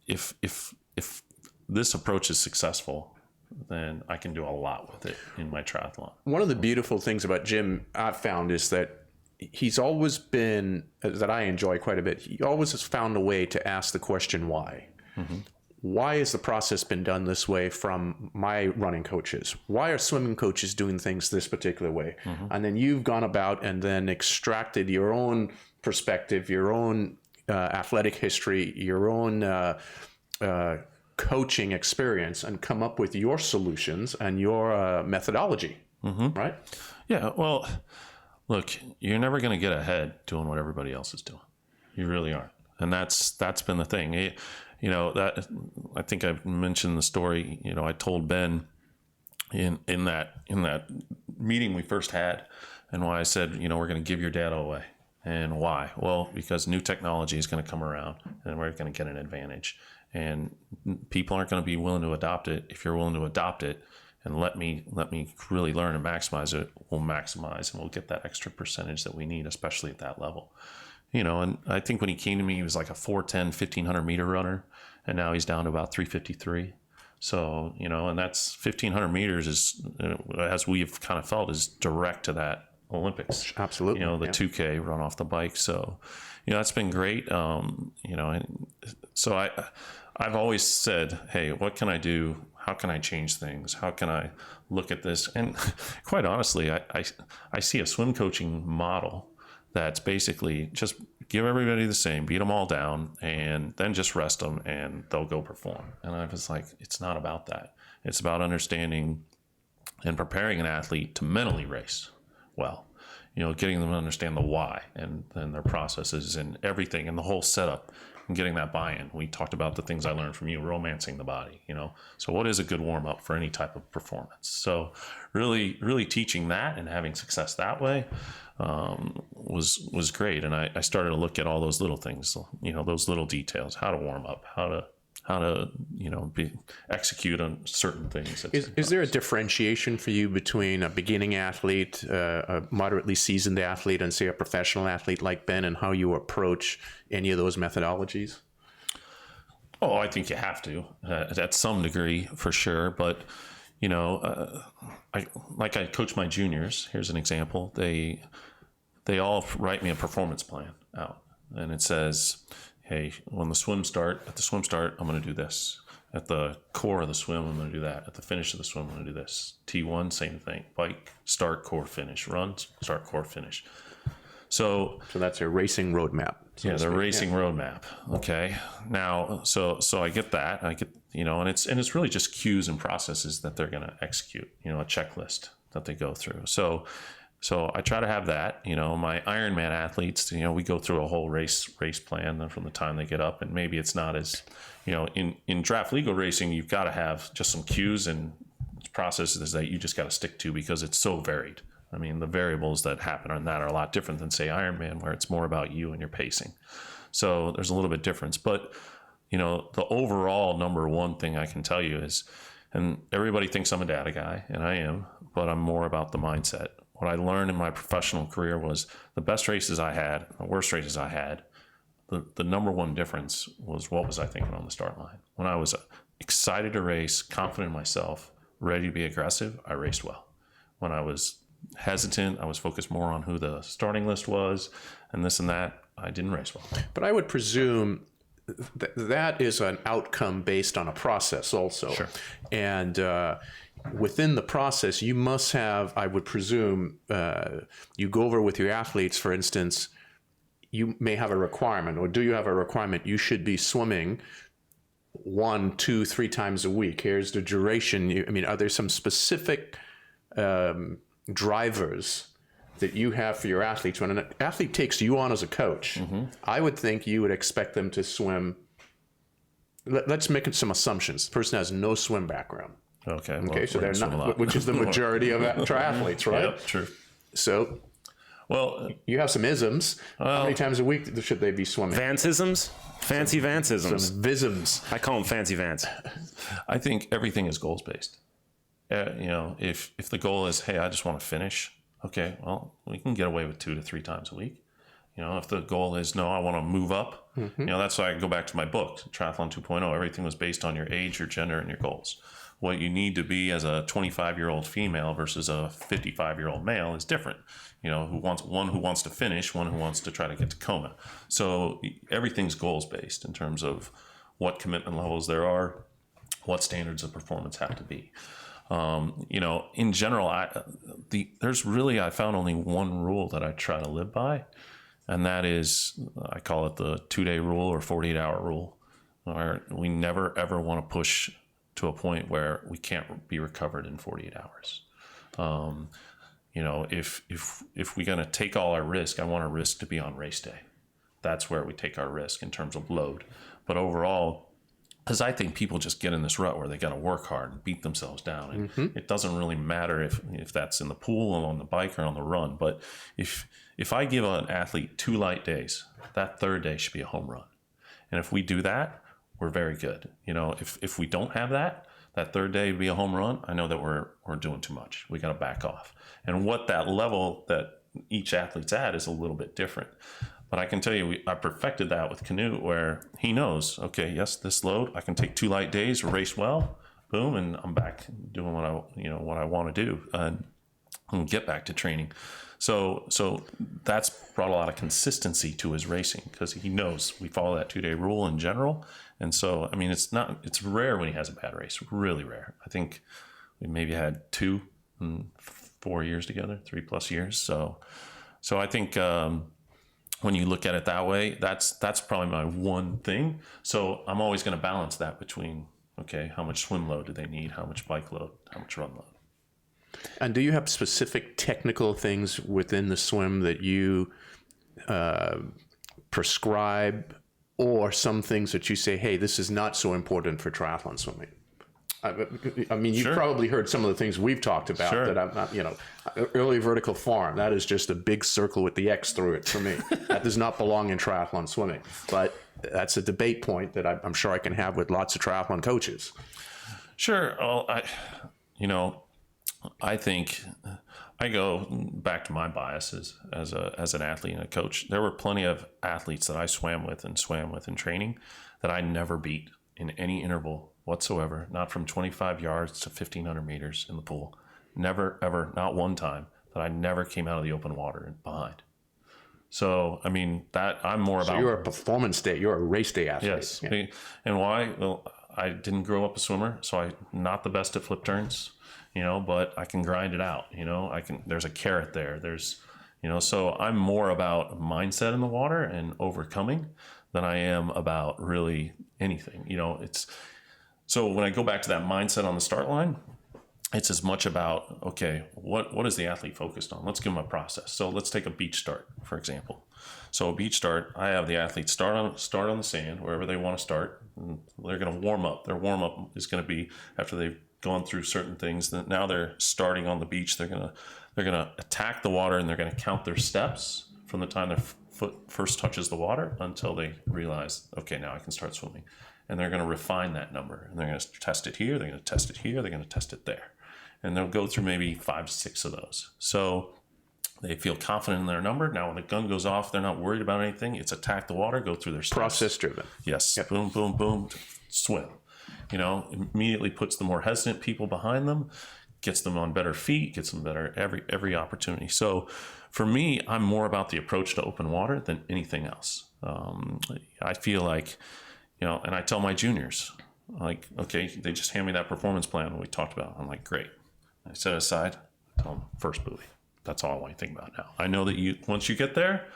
C: if this approach is successful, then I can do a lot with it in my triathlon.
B: One of the beautiful things about Jim I've found is that he's always been, that I enjoy quite a bit, he always has found a way to ask the question why. Mm-hmm. Why has the process been done this way from my running coaches? Why are swimming coaches doing things this particular way? Mm-hmm. And then you've gone about and then extracted your own perspective, your own athletic history, your own coaching experience and come up with your solutions and your methodology, right?
C: Yeah, well, look, you're never going to get ahead doing what everybody else is doing. You really aren't. And that's been the thing. That I think I've mentioned the story. I told Ben in that meeting we first had, and why I said, we're going to give your data away. And why? Well, because new technology is going to come around, and we're going to get an advantage. And people aren't going to be willing to adopt it. If you're willing to adopt it and let me really learn and maximize it, we'll maximize and we'll get that extra percentage that we need, especially at that level. And I think when he came to me, he was like a 410, 1500 meter runner, and now he's down to about 353. So, and that's 1500 meters is, as we've kind of felt, is direct to that Olympics.
B: Absolutely.
C: The 2K run off the bike. So, that's been great. And so I've always said, hey, what can I do? How can I change things? How can I look at this? And quite honestly, I see a swim coaching model that's basically just give everybody the same, beat them all down, and then just rest them and they'll go perform. And I was like, it's not about that. It's about understanding and preparing an athlete to mentally race well, getting them to understand the why and their processes and everything and the whole setup and getting that buy-in. We talked about the things I learned from you, romancing the body, So what is a good warm-up for any type of performance? So really, really teaching that and having success that way was great. And I started to look at all those little things, those little details, how to warm up, how to execute on certain things.
B: Is there a differentiation for you between a beginning athlete, a moderately seasoned athlete, and say a professional athlete like Ben, and how you approach any of those methodologies?
C: Oh, I think you have to at some degree for sure. But, I coach my juniors. Here's an example. They all write me a performance plan out, and it says, hey, at the swim start, I'm going to do this. At the core of the swim, I'm going to do that. At the finish of the swim, I'm going to do this. T1, same thing. Bike, start, core, finish. Run, start, core, finish. So
B: that's a racing roadmap.
C: The racing roadmap. Okay. Now, so I get that. I get, and it's really just cues and processes that they're going to execute, a checklist that they go through. So I try to have that, my Ironman athletes, we go through a whole race plan from the time they get up, and maybe it's not as, in draft legal racing, you've got to have just some cues and processes that you just got to stick to because it's so varied. I mean, the variables that happen on that are a lot different than, say, Ironman, where it's more about you and your pacing. So there's a little bit difference, but the overall number one thing I can tell you is, and everybody thinks I'm a data guy, and I am, but I'm more about the mindset. What I learned in my professional career was the best races I had, the worst races I had, the number one difference was what was I thinking on the start line. When I was excited to race, confident in myself, ready to be aggressive, I raced well. When I was hesitant, I was focused more on who the starting list was and this and that, I didn't race well.
B: But I would presume that is an outcome based on a process also.
C: Sure.
B: And within the process, you must have, I would presume, you go over with your athletes, for instance, you may have a requirement, or do you have a requirement? You should be swimming 1, 2, 3 times a week. Here's the duration. Are there some specific drivers that you have for your athletes? When an athlete takes you on as a coach, I would think you would expect them to swim. Let's make some assumptions. The person has no swim background.
C: Okay.
B: Well, so they're not, which is the majority of triathletes, right?
C: Yep, true.
B: So,
C: well,
B: you have some isms. How many times a week should they be swimming?
A: Vance-isms? Fancy Vance-isms.
B: Some visms.
A: I call them fancy Vance.
C: I think everything is goals based. If the goal is, hey, I just want to finish. Okay, well, we can get away with 2 to 3 times a week. If the goal is, no, I want to move up, that's why I go back to my book, Triathlon 2.0. Everything was based on your age, your gender, and your goals. What you need to be as a 25-year-old female versus a 55-year-old male is different. Who wants to finish, one who wants to try to get to Kona. So everything's goals based in terms of what commitment levels there are, what standards of performance have to be. In general, I found only one rule that I try to live by, and that is, I call it the 2-day rule or 48-hour rule, where we never ever want to push to a point where we can't be recovered in 48 hours. you know, if we're going to take all our risk, I want our risk to be on race day. That's where we take our risk in terms of load. But overall, because I think people just get in this rut where they got to work hard and beat themselves down. And it doesn't really matter if that's in the pool or on the bike or on the run. But if I give an athlete 2 light days, that third day should be a home run. And if we do that, we're very good. You know, if we don't have that third day would be a home run, I know that we're doing too much. We got to back off. And what that level that each athlete's at is a little bit different. But I can tell you, I perfected that with Kanute, where he knows, okay, yes, this load, I can take 2 light days, race well, boom, and I'm back doing what I want to do and get back to training. So that's brought a lot of consistency to his racing, because he knows we follow that 2-day rule in general. And so, I mean, it's rare when he has a bad race, really rare. I think we maybe had 2 in 4 years together, 3+ years. So I think, when you look at it that way, that's probably my one thing. So I'm always going to balance that between, okay, how much swim load do they need? How much bike load? How much run load?
B: And do you have specific technical things within the swim that you prescribe, or some things that you say, hey, this is not so important for triathlon swimming? I mean, you've probably heard some of the things we've talked about that I'm not, early vertical form. That is just a big circle with the X through it for me. That does not belong in triathlon swimming. But that's a debate point that I'm sure I can have with lots of triathlon coaches.
C: Sure. Well, I think I go back to my biases as an athlete and a coach. There were plenty of athletes that I swam with in training that I never beat in any interval whatsoever, not from 25 yards to 1,500 meters in the pool. Never, ever, not one time that I never came out of the open water behind. So, I mean, that I'm more about...
B: So you're a performance day, you're a race day athlete.
C: Yes. Yeah. And why? Well, I didn't grow up a swimmer, so I'm not the best at flip turns, but I can grind it out, there's a carrot there. There's, so I'm more about mindset in the water and overcoming than I am about really anything, So when I go back to that mindset on the start line, it's as much about, okay, what is the athlete focused on? Let's give them a process. So let's take a beach start, for example. So a beach start, I have the athlete start on the sand, wherever they want to start. And they're going to warm up. Their warm up is going to be after they've gone through certain things. That now they're starting on the beach. They're gonna attack the water, and they're going to count their steps from the time their foot first touches the water until they realize, okay, now I can start swimming. And they're going to refine that number, and they're going to test it here. They're going to test it here. They're going to test it there. And they'll go through maybe 5 to 6 of those. So they feel confident in their number. Now, when the gun goes off, they're not worried about anything. It's attack the water, go through their steps.
B: Process driven.
C: Yes. Yep. Boom, boom, boom, swim. Immediately puts the more hesitant people behind them, gets them on better feet, gets them better every opportunity. So for me, I'm more about the approach to open water than anything else. I feel like, and I tell my juniors, like, okay, they just hand me that performance plan we talked about. I'm like, great. I set it aside, tell them first buoy. That's all I want you to think about now. I know that once you get there,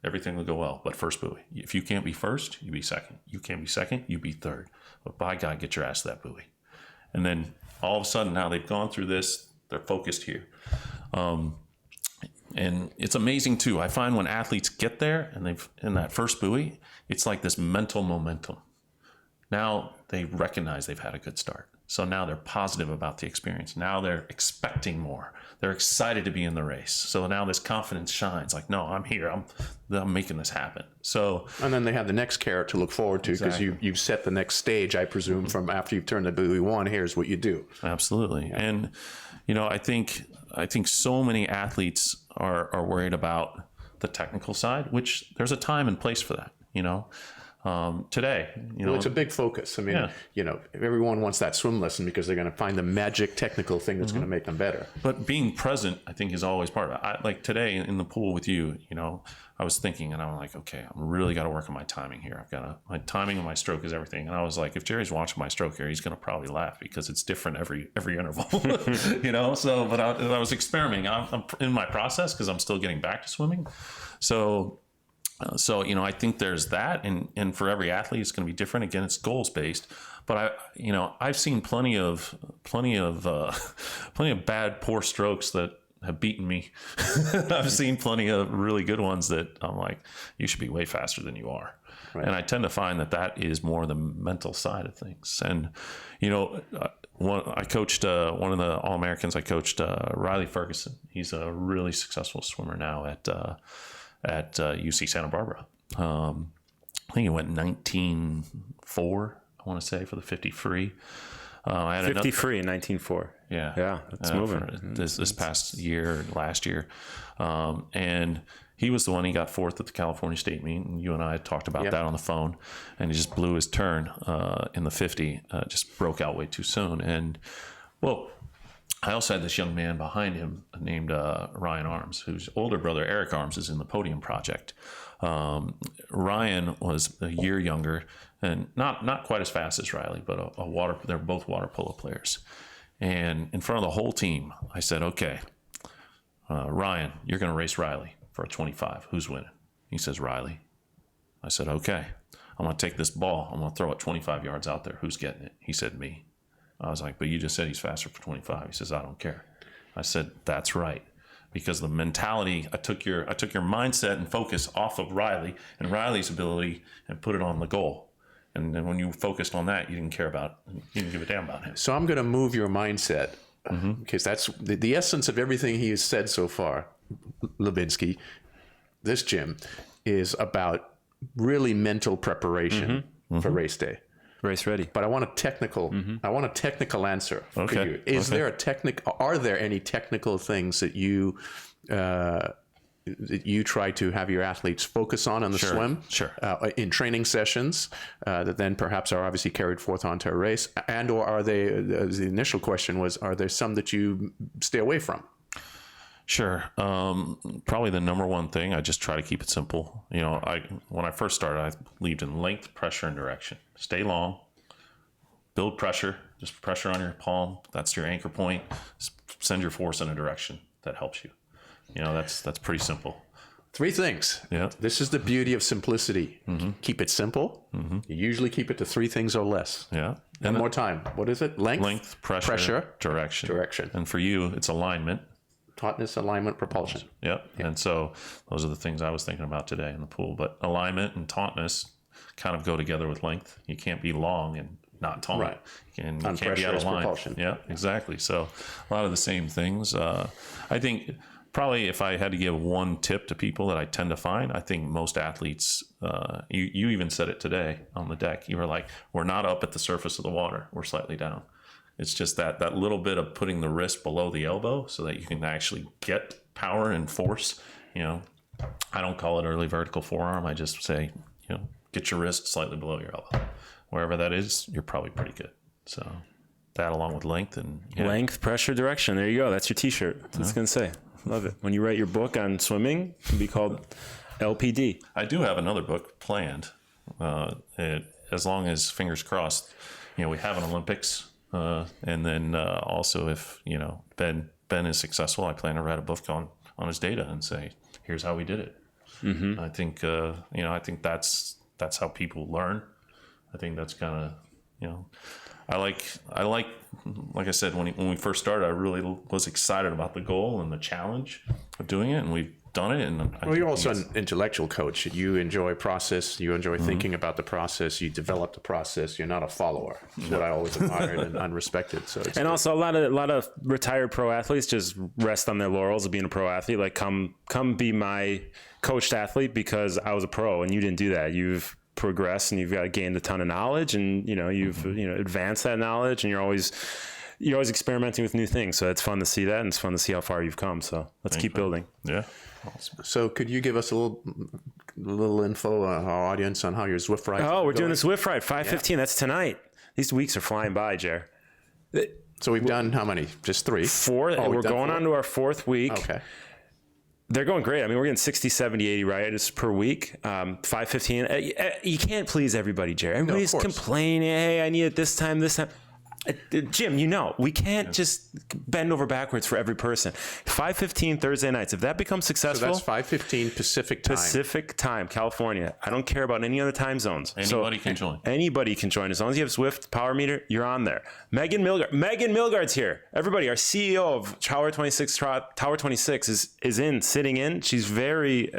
C: everything will go well, but first buoy. If you can't be first, you be second. You can't be second, you be third. But by God, get your ass to that buoy. And then all of a sudden, now they've gone through this, they're focused here. And it's amazing too. I find when athletes get there and they've in that first buoy, it's like this mental momentum. Now they recognize they've had a good start. So now they're positive about the experience. Now they're expecting more. They're excited to be in the race. So now this confidence shines. Like, no, I'm here. I'm making this happen. So, and
B: then they have the next carrot to look forward to, because you've set the next stage, I presume, from after you've turned the buoy 1. Here's what you do.
C: Absolutely. Yeah. And I think so many athletes are worried about the technical side, which there's a time and place for that. Today,
B: well, it's a big focus. I mean, everyone wants that swim lesson because they're going to find the magic technical thing that's going to make them better.
C: But being present, I think, is always part of it. Like today in the pool with you, I was thinking, and I'm like, okay, I'm really got to work on my timing here. My timing and my stroke is everything. And I was like, if Jerry's watching my stroke here, he's going to probably laugh because it's different every interval, So, but I was experimenting. I'm in my process because I'm still getting back to swimming. So, I think there's that, and for every athlete, it's going to be different. Again, it's goals based, but I've seen plenty of bad, poor strokes that have beaten me. I've seen plenty of really good ones that I'm like, you should be way faster than you are. Right. And I tend to find that is more the mental side of things. And, I coached one of the All-Americans. I coached Riley Ferguson. He's a really successful swimmer now at UC Santa Barbara. I think he went 19.4, I want to say, for the 50 free. I had
A: 50 free in 19.4.
C: Yeah,
A: it's moving.
C: This past year, last year, and he was the one. He got fourth at the California State meet, and you and I had talked about that on the phone. And he just blew his turn in the 50. Just broke out way too soon. And I also had this young man behind him named Ryan Arms, whose older brother Eric Arms is in the Podium Project. Ryan was a year younger and not quite as fast as Riley, but they're both water polo players. And in front of the whole team, I said, okay, Ryan, you're going to race Riley for a 25. Who's winning? He says, Riley. I said, okay, I'm going to take this ball. I'm going to throw it 25 yards out there. Who's getting it? He said, me. I was like, but you just said he's faster for 25. He says, I don't care. I said, that's right. Because the mentality, I took your mindset and focus off of Riley and Riley's ability and put it on the goal. And then when you focused on that, you didn't give a damn about him.
B: So I'm going to move your mindset, because that's the essence of everything he has said so far. Levinsky, this gym, is about really mental preparation for race day.
A: Race ready.
B: But I want a technical. I want a technical answer for you. Are there any technical things that you try to have your athletes focus on the swim?
C: Sure.
B: In training sessions that then perhaps are obviously carried forth onto a race, or are they? The initial question was, are there some that you stay away from?
C: Sure. Probably the number one thing, I just try to keep it simple. When I first started, I believed in length, pressure, and direction. Stay long, build pressure, just pressure on your palm. That's your anchor point. Send your force in a direction that helps you. That's pretty simple.
B: 3 things.
C: Yeah.
B: This is the beauty of simplicity. Keep it simple. You usually keep it to 3 things or less.
C: Yeah.
B: One more time. What is it? Length,
C: pressure, direction. And for you, it's alignment.
B: Tautness, alignment, propulsion.
C: Yep. And so those are the things I was thinking about today in the pool. But alignment and tautness kind of go together with length. You can't be long and not taut.
B: Right.
C: And you can't be out of line.
B: Propulsion.
C: Yeah, exactly. So a lot of the same things. I think probably if I had to give one tip to people that I tend to find, I think most athletes, you even said it today on the deck. You were like, we're not up at the surface of the water. We're slightly down. It's just that little bit of putting the wrist below the elbow so that you can actually get power and force. I don't call it early vertical forearm. I just say, get your wrist slightly below your elbow. Wherever that is, you're probably pretty good. So that along with length and
A: length, pressure, direction. There you go. That's your T-shirt. That's what I was going to say. Love it. When you write your book on swimming, it'll be called LPD.
C: I do have another book planned. As long as, fingers crossed, we have an Olympics. And then also if, Ben is successful, I plan to write a book on his data and say, here's how we did it. I think, I think that's how people learn. I think that's kind of, I like I said, when we first started, I really was excited about the goal and the challenge of doing it. And we've done it. And
B: you're also an intellectual coach. You enjoy process. You enjoy thinking about the process. You develop the process. You're not a follower. That's what I always admired and respected. So,
A: also a lot of retired pro athletes just rest on their laurels of being a pro athlete. Like come be my coached athlete because I was a pro, and you didn't do that. You've progressed and you've got gained a ton of knowledge, and you've advanced that knowledge, and you're always experimenting with new things. So it's fun to see that, and it's fun to see how far you've come. So let's keep building.
C: Yeah.
B: So could you give us a little info on our audience on how your Zwift ride?
A: Oh, we're doing the Zwift ride, 5:15. That's tonight. These weeks are flying by, Jer.
B: So we've done how many? Just 3?
A: 4. We're going on to our 4th week.
B: Okay.
A: They're going great. I mean, we're getting 60, 70, 80 rides per week. 5:15. You can't please everybody, Jerry. Everybody's complaining, hey, I need it this time. Jim, we can't just bend over backwards for every person. 5:15 Thursday nights. If that becomes successful,
B: so that's 5:15 Pacific time.
A: Pacific time, California. I don't care about any other time zones.
C: Anybody can join.
A: Anybody can join. As long as you have Zwift Power Meter, you're on there. Megan Milgaard's here. Everybody, our CEO of Tower 26 is sitting in. She's very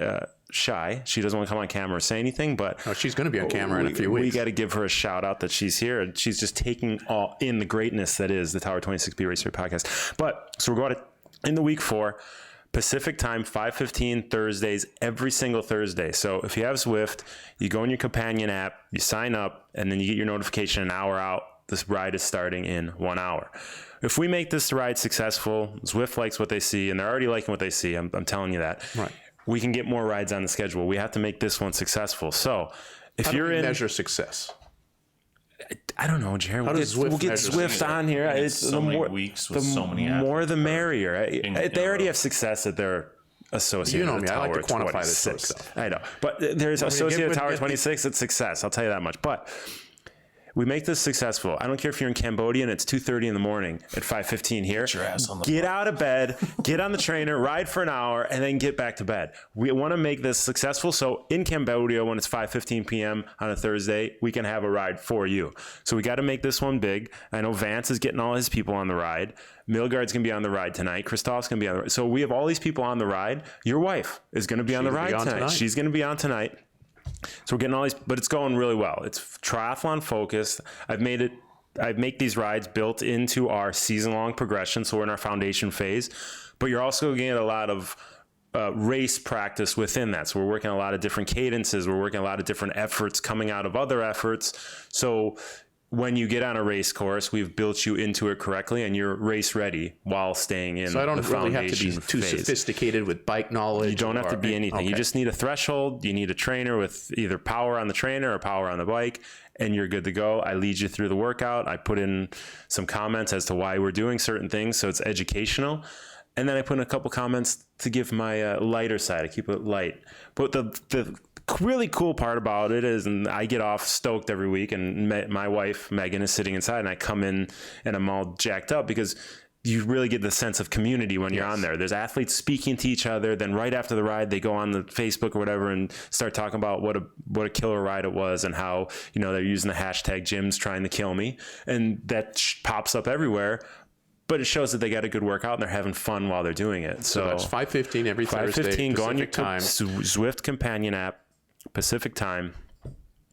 A: shy. She doesn't want to come on camera or say anything, but
B: she's going to be on camera in a few weeks.
A: We got to give her a shout out that she's here, and she's just taking all in the greatness that is the Tower 26 Be Racer podcast. But so we're going to in the week 4 Pacific time, 5:15 Thursdays, every single Thursday. So if you have Zwift, you go in your companion app, you sign up, and then you get your notification an hour out. This ride is starting in 1 hour. If we make this ride successful, Zwift likes what they see, and they're already liking what they see. I'm telling you that.
B: Right.
A: We can get more rides on the schedule. We have to make this one successful. So if
B: How
A: you're
B: do we
A: in
B: measure success?
A: I don't know, Jared. We'll get
B: measure
A: Zwift
B: success?
A: on here.
C: It's so many weeks with so many
A: more the
C: athletes.
A: merrier. They already have success that they're associated
B: You know
A: with
B: me, I
A: Tower
B: like to quantify this
A: 26.
B: sort of stuff.
A: I know. But there's associated with Tower 26, it's success. I'll tell you that much. But we make this successful. I don't care if you're in Cambodia and it's 2:30 in the morning at 5:15 here.
C: Get your ass on the
A: Get out of bed, get on the trainer, ride for an hour, and then get back to bed. We want to make this successful. So in Cambodia, when it's 5:15 p.m. on a Thursday, we can have a ride for you. So we got to make this one big. I know Vance is getting all his people on the ride. Milgaard's going to be on the ride tonight. Christoph's going to be on the ride. So we have all these people on the ride. Your wife is going to be on the ride tonight. She's going to be on tonight. So we're getting all these, but it's going really well. It's triathlon focused. I make these rides built into our season-long progression, so we're in our foundation phase. But you're also going to get a lot of race practice within that. So we're working a lot of different cadences. We're working a lot of different efforts coming out of other efforts. So when you get on a race course, we've built you into it correctly, and you're race ready while staying in.
B: So I don't
A: the
B: really have to be
A: foundation
B: too
A: phase.
B: sophisticated with bike knowledge.
A: You don't have to be anything.
B: Okay.
A: You just need a threshold. You need a trainer with either power on the trainer or power on the bike, and you're good to go. I lead you through the workout. I put in some comments as to why we're doing certain things, so it's educational. And then I put in a couple comments to give my lighter side. I keep it light. But the really cool part about it is, and I get off stoked every week, and my wife, Megan, is sitting inside, and I come in and I'm all jacked up because you really get the sense of community when you're on there. There's athletes speaking to each other. Then right after the ride, they go on the Facebook or whatever and start talking about what a killer ride it was, and how, they're using the hashtag Jim's trying to kill me. And that pops up everywhere. But it shows that they got a good workout and they're having fun while they're doing it. So
B: that's 5:15 every Thursday.
A: 5:15, go on your
B: time.
A: Zwift companion app, Pacific time.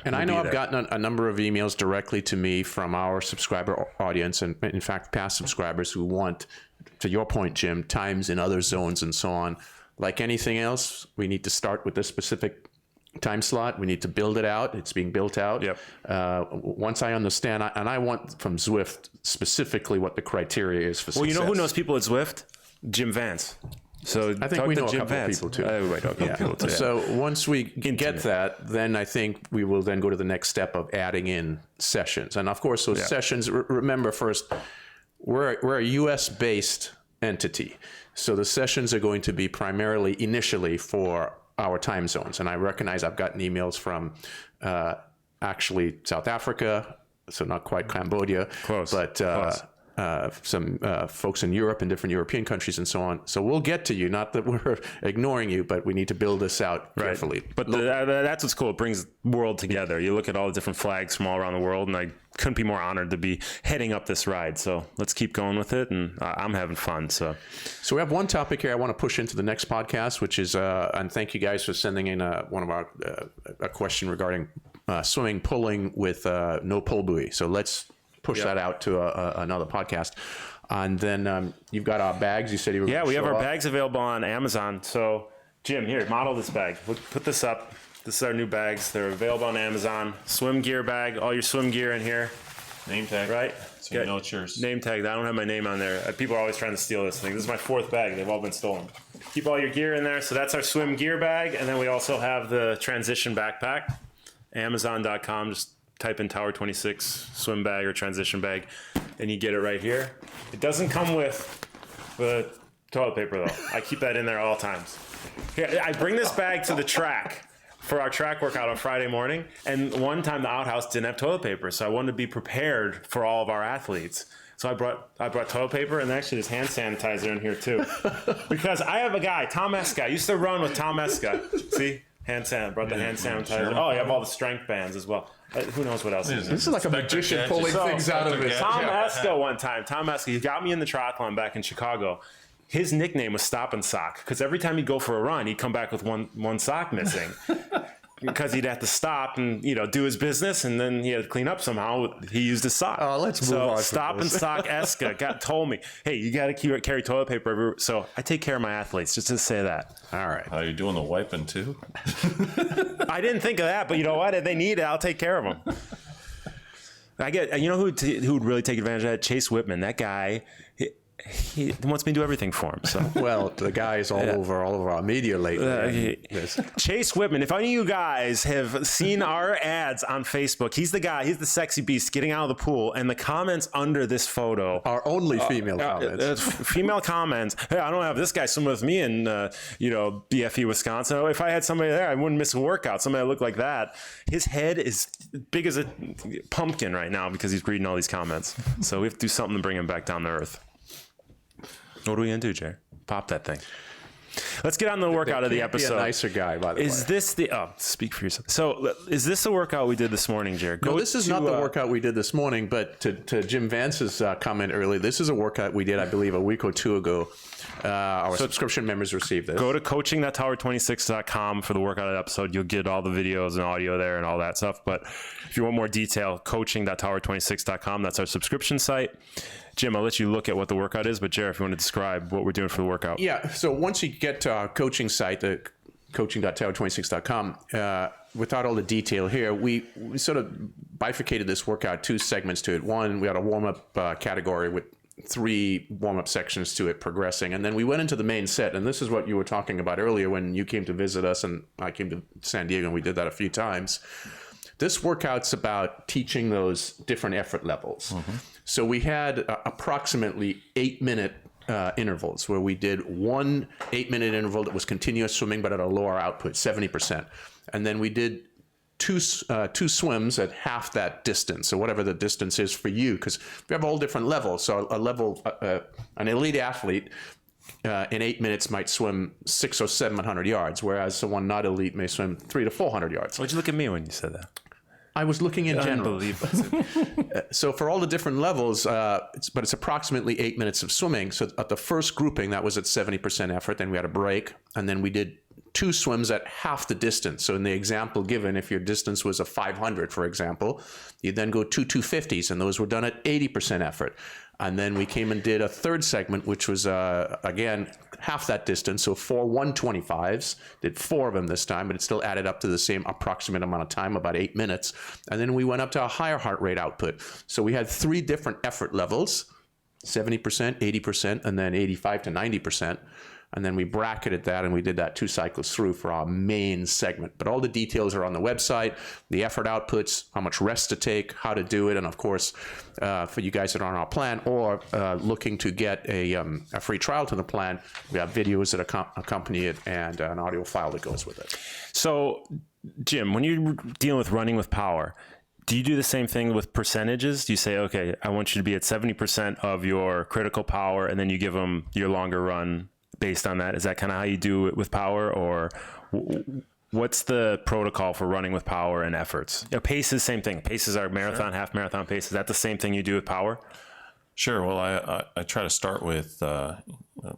B: And I know I've gotten a number of emails directly to me from our subscriber audience, and in fact, past subscribers who want, to your point, Jim, times in other zones and so on. Like anything else, we need to start with this specific time slot. We need to build it out. It's being built out.
A: Yep.
B: Once I understand, and I want from Zwift specifically what the criteria is for success.
A: Well, you know who knows people at Zwift? Jim Vance. So
B: I think we know a couple of people too. So once we get that, then I think we will then go to the next step of adding in sessions. And of course, those sessions, remember first, we're a US based entity. So the sessions are going to be primarily initially for our time zones. And I recognize I've gotten emails from actually South Africa, so not quite Cambodia, but some folks in Europe and different European countries and so on. So we'll get to you. Not that we're ignoring you, but we need to build this out carefully.
A: But that's what's cool. It brings the world together. You look at all the different flags from all around the world, and I couldn't be more honored to be heading up this ride. So let's keep going with it, and I'm having fun. So
B: we have one topic here I want to push into the next podcast, which is, and thank you guys for sending in one of our a question regarding swimming pulling with no pull buoy. So let's push that out to another podcast. And then you've got our bags. You said you were
A: we have our bags available on Amazon. So Jim, here, model this bag. Put this up. This is our new bags. They're available on Amazon. Swim gear bag, all your swim gear in here.
C: Name tag.
A: Right?
C: So you know it's yours.
A: Name tag. I don't have my name on there. People are always trying to steal this thing. This is my 4th bag. They've all been stolen. Keep all your gear in there. So that's our swim gear bag. And then we also have the transition backpack. Amazon.com. Just type in Tower 26 swim bag or transition bag, and you get it right here. It doesn't come with toilet paper though. I keep that in there all times. Here, I bring this bag to the track for our track workout on Friday morning. And one time the outhouse didn't have toilet paper, so I wanted to be prepared for all of our athletes. So I brought toilet paper, and actually there's hand sanitizer in here too. Because I have a guy, Tom Eska. I used to run with Tom Eska. See? Hand sanitizer. Brought the hand sanitizer. Oh, you have all the strength bands as well. Who knows what else?
B: This is like a magician pulling things out of it.
A: Tom Eska one time. Tom Eska, he got me in the triathlon back in Chicago. His nickname was Stop and Sock because every time he'd go for a run, he'd come back with one sock missing. Because he'd have to stop and do his business, and then he had to clean up somehow. He used his sock.
B: Oh, let's move on.
A: Stop and Sock Eska told me, hey, you got to carry toilet paper everywhere. So I take care of my athletes, just to say that.
B: All right.
C: Are you doing the wiping too?
A: I didn't think of that, but you know what? If they need it, I'll take care of them. Who would really take advantage of that? Chase Whitman. That guy. He wants me to do everything for him. So
B: well, the guy is all over our media lately.
A: Chase Whitman. If any of you guys have seen our ads on Facebook, he's the guy. He's the sexy beast getting out of the pool, and the comments under this photo
B: are only female comments.
A: Female comments. Hey, I don't have this guy swimming with me in BFE Wisconsin. If I had somebody there, I wouldn't miss a workout. Somebody that looked like that. His head is big as a pumpkin right now because he's reading all these comments. So we have to do something to bring him back down to earth. What are we gonna do, Jay? Pop that thing. Let's get on the workout of the episode.
B: Be a nicer guy, by the way.
A: Is this speak for yourself. So, is this the workout we did this morning, Jared?
B: No, this is not the workout we did this morning. But to Jim Vance's comment earlier, this is a workout we did, I believe, a week or two ago. Our subscription members received this.
A: Go to coaching.tower26.com for the workout of the episode. You'll get all the videos and audio there and all that stuff. But if you want more detail, coaching.tower26.com. That's our subscription site. Jim, I'll let you look at what the workout is, but Jared, if you want to describe what we're doing for the workout.
B: Yeah, so once you get to our coaching site, the coaching.tower26.com, without all the detail here, we sort of bifurcated this workout, 2 segments to it. One, we had a warm-up category with 3 warm-up sections to it progressing, and then we went into the main set, and this is what you were talking about earlier when you came to visit us, and I came to San Diego, and we did that a few times. This workout's about teaching those different effort levels. Mm-hmm. So we had approximately 8-minute intervals where we did one 8-minute interval that was continuous swimming but at a lower output, 70%. And then we did two swims at half that distance, so whatever the distance is for you, because we have all different levels. So an elite athlete in 8 minutes might swim 600 or 700 yards, whereas someone not elite may swim 300 to 400 yards.
A: Why'd you look at me when you said that?
B: I was looking in general.
A: Unbelievable.
B: So for all the different levels, it's approximately 8 minutes of swimming. So at the first grouping, that was at 70% effort. Then we had a break, and then we did 2 swims at half the distance. So in the example given, if your distance was a 500, for example, you then go 2 250s, and those were done at 80% effort. And then we came and did a third segment, which was, again, half that distance. So 4 125s, did 4 of them this time, but it still added up to the same approximate amount of time, about 8 minutes. And then we went up to a higher heart rate output. So we had 3 different effort levels, 70%, 80%, and then 85 to 90%. And then we bracketed that, and we did that 2 cycles through for our main segment. But all the details are on the website, the effort outputs, how much rest to take, how to do it, and of course, for you guys that are on our plan or looking to get a free trial to the plan, we have videos that accompany it and an audio file that goes with it.
A: So, Jim, when you're dealing with running with power, do you do the same thing with percentages? Do you say, okay, I want you to be at 70% of your critical power, and then you give them your longer run based on that? Is that kind of how you do it with power, or what's the protocol for running with power and efforts? Pace is the same thing. Paces are marathon, half marathon pace. Is that the same thing you do with power?
C: Sure. Well, I try to start with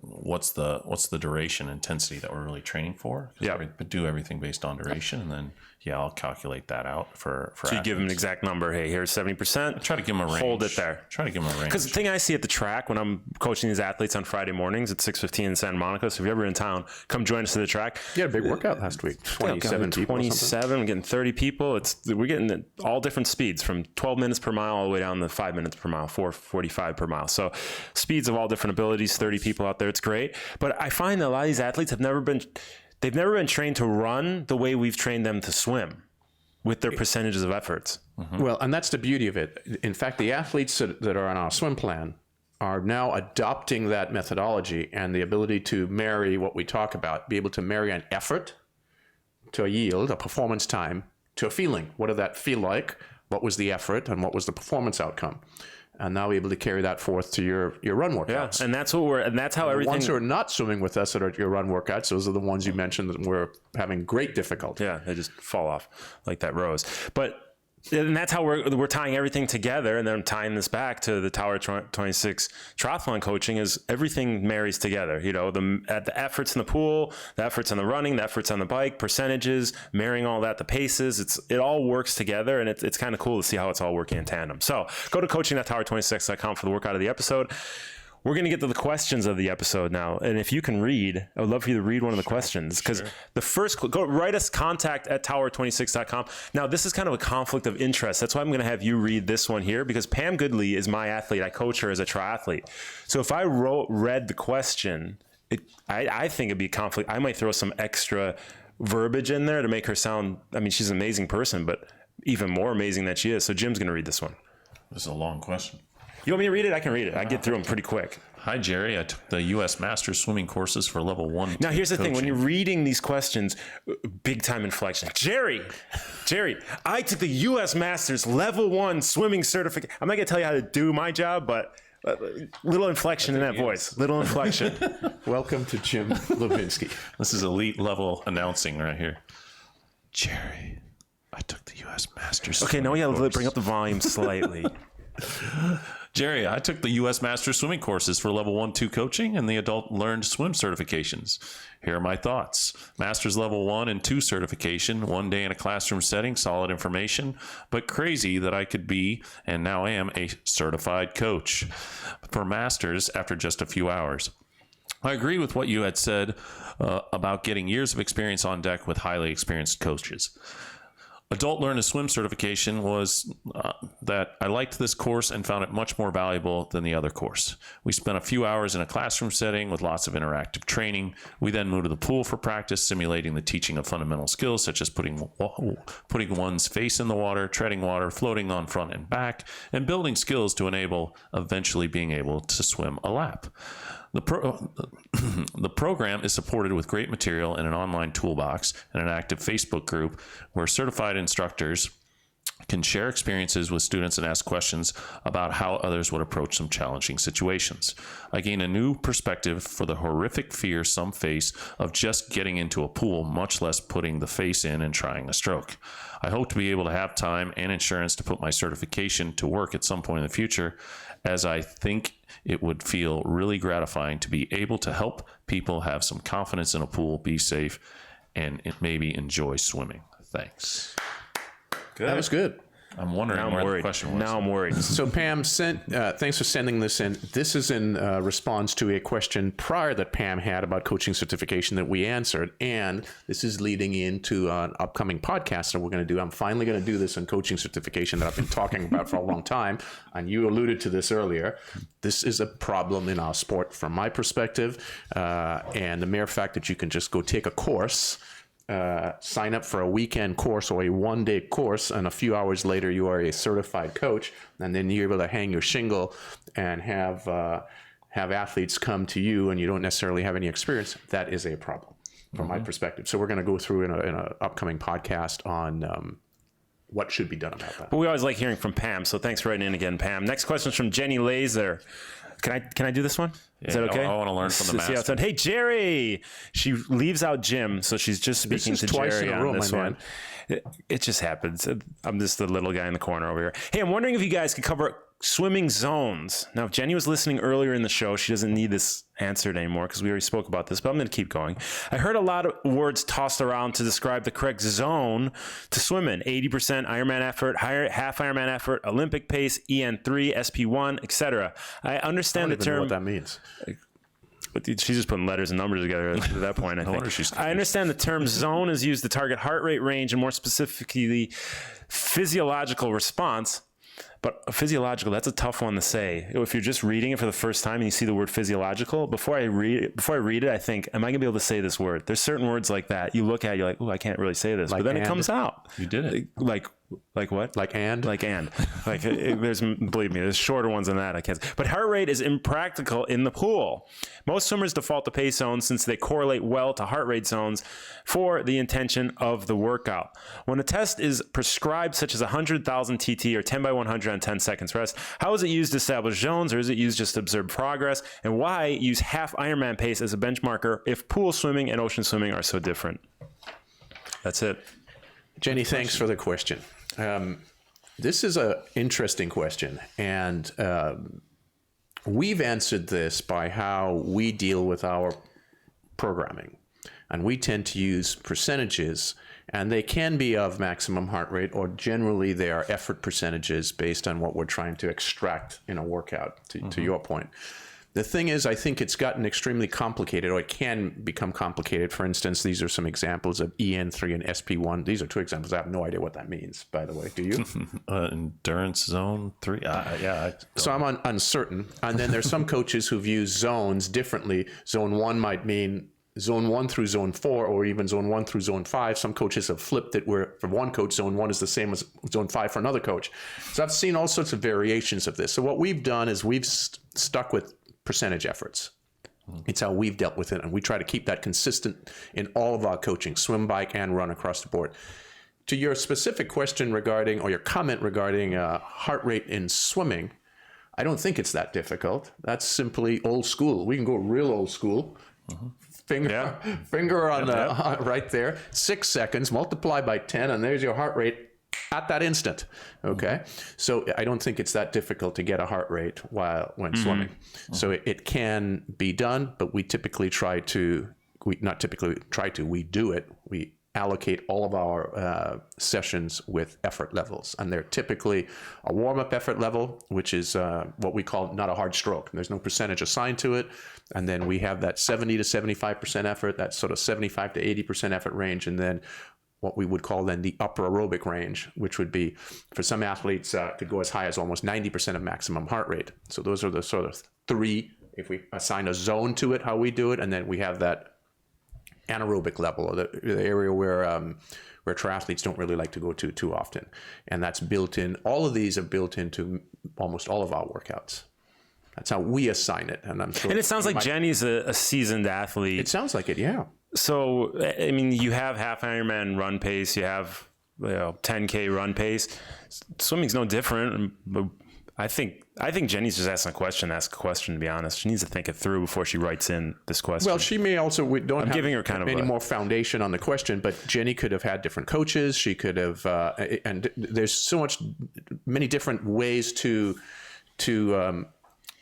C: what's the duration intensity that we're really training for.
A: Yeah.
C: Do everything based on duration, and then I'll calculate that out for
A: So you
C: athletes.
A: give them an exact number. Hey, here's 70%.
C: I try to give them a range.
A: Hold it there.
C: Try to give them a range.
A: Because the thing I see at the track when I'm coaching these athletes on Friday mornings at 6:15 in Santa Monica. So if you're ever in town, come join us at the track.
B: You had a big workout last week. 27 people.
A: 27. We're getting 30 people. We're getting all different speeds from 12 minutes per mile all the way down to 5 minutes per mile, 4:45 per mile. So speeds of all different abilities. 30 people out there. It's great. But I find that a lot of these athletes have never been trained to run the way we've trained them to swim, with their percentages of efforts.
B: Mm-hmm. Well, and that's the beauty of it. In fact, the athletes that are on our swim plan are now adopting that methodology and the ability to marry what we talk about, be able to marry an effort to a yield, a performance time, to a feeling. What did that feel like? What was the effort and what was the performance outcome? And now able to carry that forth to your run workouts.
A: Yeah, and that's how everything.
B: The ones who are not swimming with us at your run workouts, those are the ones you mentioned that were having great difficulty.
A: Yeah, they just fall off like that rose. And that's how we're tying everything together, and then I'm tying this back to the Tower 26 triathlon coaching. Is everything marries together? You know, the efforts in the pool, the efforts on the running, the efforts on the bike, percentages, marrying all that, the paces. It all works together, and it's kind of cool to see how it's all working in tandem. So go to coaching.tower26.com for the workout of the episode. We're going to get to the questions of the episode now. And if you can read, I would love for you to read one of the questions. Because the first, go write us contact@tower26.com. Now, this is kind of a conflict of interest. That's why I'm going to have you read this one here, because Pam Goodley is my athlete. I coach her as a triathlete. So if I read the question, I think it'd be a conflict. I might throw some extra verbiage in there to make her sound, I mean, she's an amazing person, but even more amazing than she is. So Jim's going to read this one.
C: This is a long question.
A: You want me to read it? I can read it. I get through them pretty quick.
C: Hi, Jerry. I took the U.S. Masters swimming courses for level 1.
A: Now, here's the thing. When you're reading these questions, big time inflection. Jerry, I took the U.S. Masters level 1 swimming certificate. I'm not going to tell you how to do my job, but little inflection in that voice. Little inflection.
B: Welcome to Jim Levinsky.
C: This is elite level announcing right here. Jerry, I took the U.S. Masters.
A: Okay, now we got to bring up the volume slightly.
C: Jerry, I took the U.S. Masters swimming courses for level 1-2 coaching and the adult learned swim certifications. Here are my thoughts. Masters level 1 and 2 certification, 1 day in a classroom setting, solid information, but crazy that I could be, and now am, a certified coach for Masters after just a few hours. I agree with what you had said about getting years of experience on deck with highly experienced coaches. Adult Learn to Swim certification was that I liked this course and found it much more valuable than the other course. We spent a few hours in a classroom setting with lots of interactive training. We then moved to the pool for practice, simulating the teaching of fundamental skills such as putting one's face in the water, treading water, floating on front and back, and building skills to enable eventually being able to swim a lap. The program is supported with great material in an online toolbox and an active Facebook group where certified instructors can share experiences with students and ask questions about how others would approach some challenging situations. I gain a new perspective for the horrific fear some face of just getting into a pool, much less putting the face in and trying a stroke. I hope to be able to have time and insurance to put my certification to work at some point in the future, as I think it would feel really gratifying to be able to help people have some confidence in a pool, be safe, and maybe enjoy swimming. Thanks.
A: Good.
B: That was good.
C: I'm wondering where the question was.
A: Now I'm worried.
B: So Pam thanks for sending this in. This is in response to a question prior that Pam had about coaching certification that we answered. And this is leading into an upcoming podcast that we're going to do. I'm finally going to do this on coaching certification that I've been talking about for a long time. And you alluded to this earlier. This is a problem in our sport from my perspective. And the mere fact that you can just go take a course, sign up for a weekend course or a one-day course, and a few hours later you are a certified coach, and then you're able to hang your shingle and have athletes come to you and you don't necessarily have any experience. That is a problem from my perspective. So we're going to go through in an upcoming podcast on what should be done about that.
A: But we always like hearing from Pam, so thanks for writing in again, Pam. Next question is from Jenny Laser. Can I do this one? Is that okay?
C: I want to learn from the master.
A: Hey, Jerry. She leaves out Jim, so she's just speaking to Jerry on this one. It just happens. I'm just the little guy in the corner over here. Hey, I'm wondering if you guys could cover swimming zones. Now, if Jenny was listening earlier in the show, she doesn't need this answered anymore because we already spoke about this, but I'm going to keep going. I heard a lot of words tossed around to describe the correct zone to swim in. 80% Ironman effort, half Ironman effort, Olympic pace, EN3, SP1, etc. I understand the term.
B: Know what that means.
A: She's just putting letters and numbers together at that point, I think. I understand the term zone is used to target heart rate range and more specifically physiological response. But physiological, that's a tough one to say. If you're just reading it for the first time and you see the word physiological, before I read it, I think, am I gonna be able to say this word? There's certain words like that. You look at it, you're like, oh, I can't really say this. But then it comes out.
C: You did it.
A: Like what?
B: Like
A: There's, believe me, there's shorter ones than that. I can't. But heart rate is impractical in the pool. Most swimmers default to pace zones since they correlate well to heart rate zones for the intention of the workout. When a test is prescribed, such as 100,000 TT or 10 by 100 on 10 seconds rest, how is it used to establish zones, or is it used just to observe progress? And why use half Ironman pace as a benchmarker if pool swimming and ocean swimming are so different? That's it.
B: Jenny, thanks for the question. This is an interesting question, and we've answered this by how we deal with our programming. And we tend to use percentages, and they can be of maximum heart rate, or generally they are effort percentages based on what we're trying to extract in a workout, to your point. The thing is, I think it's gotten extremely complicated, or it can become complicated. For instance, these are some examples of EN3 and SP1. These are two examples. I have no idea what that means, by the way. Do you?
C: Endurance zone 3? Yeah.
B: So I'm uncertain. And then there's some coaches who've used zones differently. Zone 1 might mean zone 1 through zone 4, or even zone 1 through zone 5. Some coaches have flipped it where for one coach, zone 1 is the same as zone 5 for another coach. So I've seen all sorts of variations of this. So what we've done is we've stuck with percentage efforts. It's how we've dealt with it, and we try to keep that consistent in all of our coaching, swim, bike, and run across the board. To your specific question regarding, or your comment regarding heart rate in swimming, I don't think it's that difficult. That's simply old school. We can go real old school. Finger on the right there, 6 seconds, multiply by 10, and there's your heart rate at that instant. Okay. So I don't think it's that difficult to get a heart rate when swimming. So it can be done, but we typically we do it. We allocate all of our sessions with effort levels, and they're typically a warm-up effort level, which is what we call not a hard stroke. There's no percentage assigned to it. And then we have that 70 to 75% effort, that sort of 75 to 80% effort range, and then what we would call then the upper aerobic range, which would be, for some athletes, could go as high as almost 90% of maximum heart rate. So those are the sort of three, if we assign a zone to it, how we do it. And then we have that anaerobic level, or the area where triathletes don't really like to go to too often. And that's built in. All of these are built into almost all of our workouts. That's how we assign it. And I'm sure.
A: And it sounds like Jenny's a seasoned athlete.
B: It sounds like it, yeah. So,
A: I mean, you have half Ironman run pace, you have 10K run pace. Swimming's no different. But I think Jenny's just asking a question. Ask a question, to be honest. She needs to think it through before she writes in this question.
B: Well, she may also, we don't have
A: giving her kind of
B: any more foundation on the question, but Jenny could have had different coaches. She could have, and there's many different ways to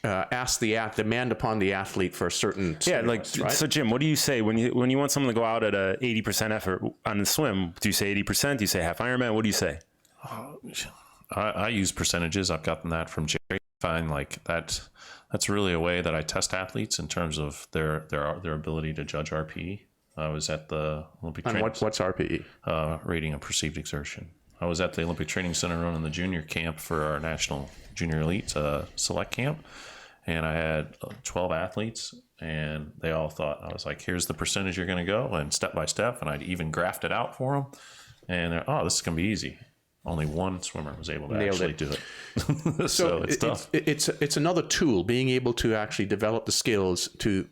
B: ask demand upon the athlete for a certain stimulus, right?
A: So Jim, what do you say when you want someone to go out at a 80% effort on the swim? Do you say 80%? Do you say half Ironman? What do you say?
C: I use percentages. I've gotten that from Jerry. I find like that's really a way that I test athletes in terms of their ability to judge RPE. I was at the Olympic
B: and what's RPE?
C: Rating of perceived exertion. I was at the Olympic Training Center running the junior camp for our national junior elite select camp. And I had 12 athletes, and they all thought, I was like, here's the percentage you're going to go, and step by step. And I'd even graphed it out for them. And they're, this is going to be easy. Only one swimmer was able to actually do it. So it's tough.
B: It's another tool, being able to actually develop the skills to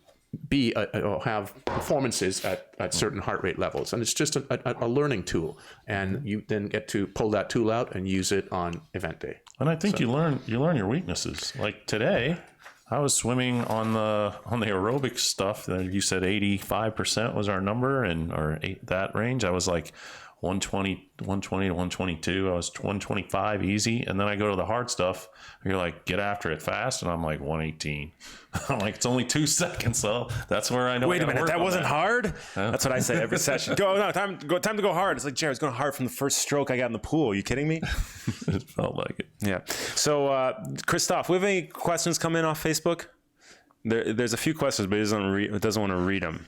B: be or have performances at certain heart rate levels. And it's just a learning tool. And you then get to pull that tool out and use it on event day.
C: And I think you learn your weaknesses. Like today, I was swimming on the aerobic stuff. You said 85% was our number, that range. I was like 120 to 122. I was 125 easy. And then I go to the hard stuff. You're like, get after it fast. And I'm like 118. I'm like, it's only 2 seconds. So that's where I know.
A: Wait a minute. That wasn't hard. Huh? That's what I say every session. Time to go hard. It's like, Jared, it's going hard from the first stroke I got in the pool. Are you kidding me?
C: It felt like it.
A: Yeah. So, Christoph, we have any questions come in off Facebook? There's a few questions, but he doesn't want to read them.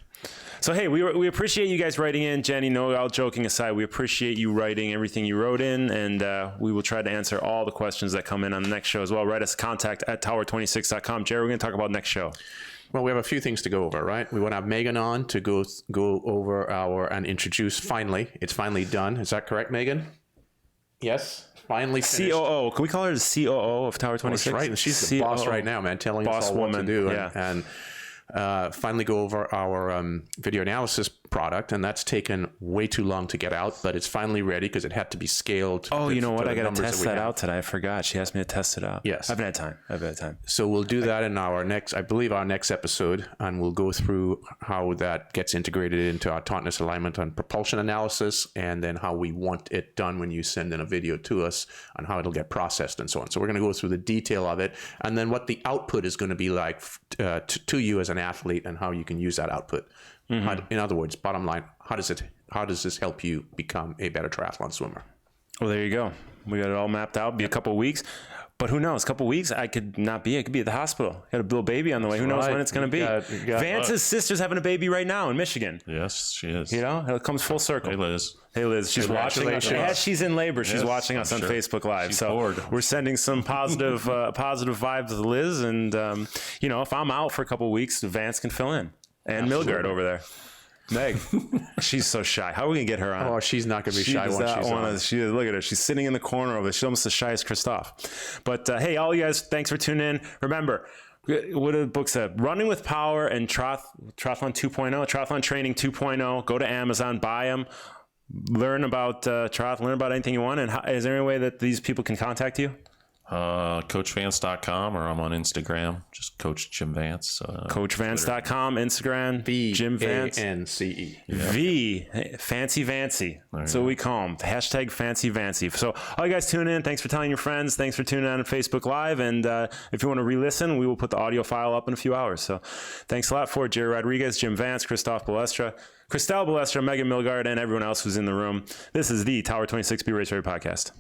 A: So, hey, we appreciate you guys writing in. Jenny, no, all joking aside, we appreciate you writing everything you wrote in, and we will try to answer all the questions that come in on the next show as well. Write us contact@tower26.com. Jerry, we're going to talk about next show.
B: Well, we have a few things to go over, right? We want to have Megan on to go over and introduce finally. It's finally done. Is that correct, Megan? Yes. Finally finished.
A: COO. Can we call her the COO of Tower 26?
B: That's right. She's the boss right now, man, telling us all what to do.
A: Yeah.
B: And finally go over our video analysis product, and that's taken way too long to get out, but it's finally ready because it had to be scaled.
A: Oh, you know what? I got to test that out today. I forgot. She asked me to test it out.
B: Yes.
A: I've had time.
B: So we'll do that in our next episode, and we'll go through how that gets integrated into our tautness alignment and propulsion analysis, and then how we want it done when you send in a video to us, and how it'll get processed and so on. So we're going to go through the detail of it, and then what the output is going to be like to you as an athlete, and how you can use that output. In other words, bottom line, how does this help you become a better triathlon swimmer?
A: Well, there you go. We got it all mapped out. Be a couple of weeks, but who knows? A couple of weeks, I could not be. I could be at the hospital. Got a little baby on the way. Who knows when it's going to be? Vance's sister's having a baby right now in Michigan.
C: Yes, she is.
A: You know, it comes full circle.
C: Hey, Liz.
A: Hey, Liz. She's watching us. As she's in labor, she's watching us on Facebook Live.
C: She's bored.
A: We're sending some positive vibes to Liz. And, if I'm out for a couple of weeks, Vance can fill in. And Milgard over there. Meg, she's so shy. How are we going to get her on?
B: Oh, she's not going to be shy once she's on.
A: Look at her. She's sitting in the corner over there. She's almost as shy as Christoph. But, hey, all you guys, thanks for tuning in. Remember, what did the book say? Running with Power and Triathlon 2.0, Triathlon Training 2.0. Go to Amazon, buy them. Learn about triathlon, learn about anything you want. And is there any way that these people can contact you?
C: CoachVance.com, or I'm on Instagram, just Coach Jim Vance.
A: CoachVance.com, Instagram, Jim Vance.
B: VANCE.
A: Fancy Vancy. That's what we call him. Hashtag Fancy Vancy. So all you guys tune in. Thanks for telling your friends. Thanks for tuning in on Facebook Live. And if you want to re-listen, we will put the audio file up in a few hours. So thanks a lot for it. Jerry Rodriguez, Jim Vance, Christophe Balestra, Christelle Balestra, Megan Milgard, and everyone else who's in the room. This is the Tower 26 Be Race Ready podcast.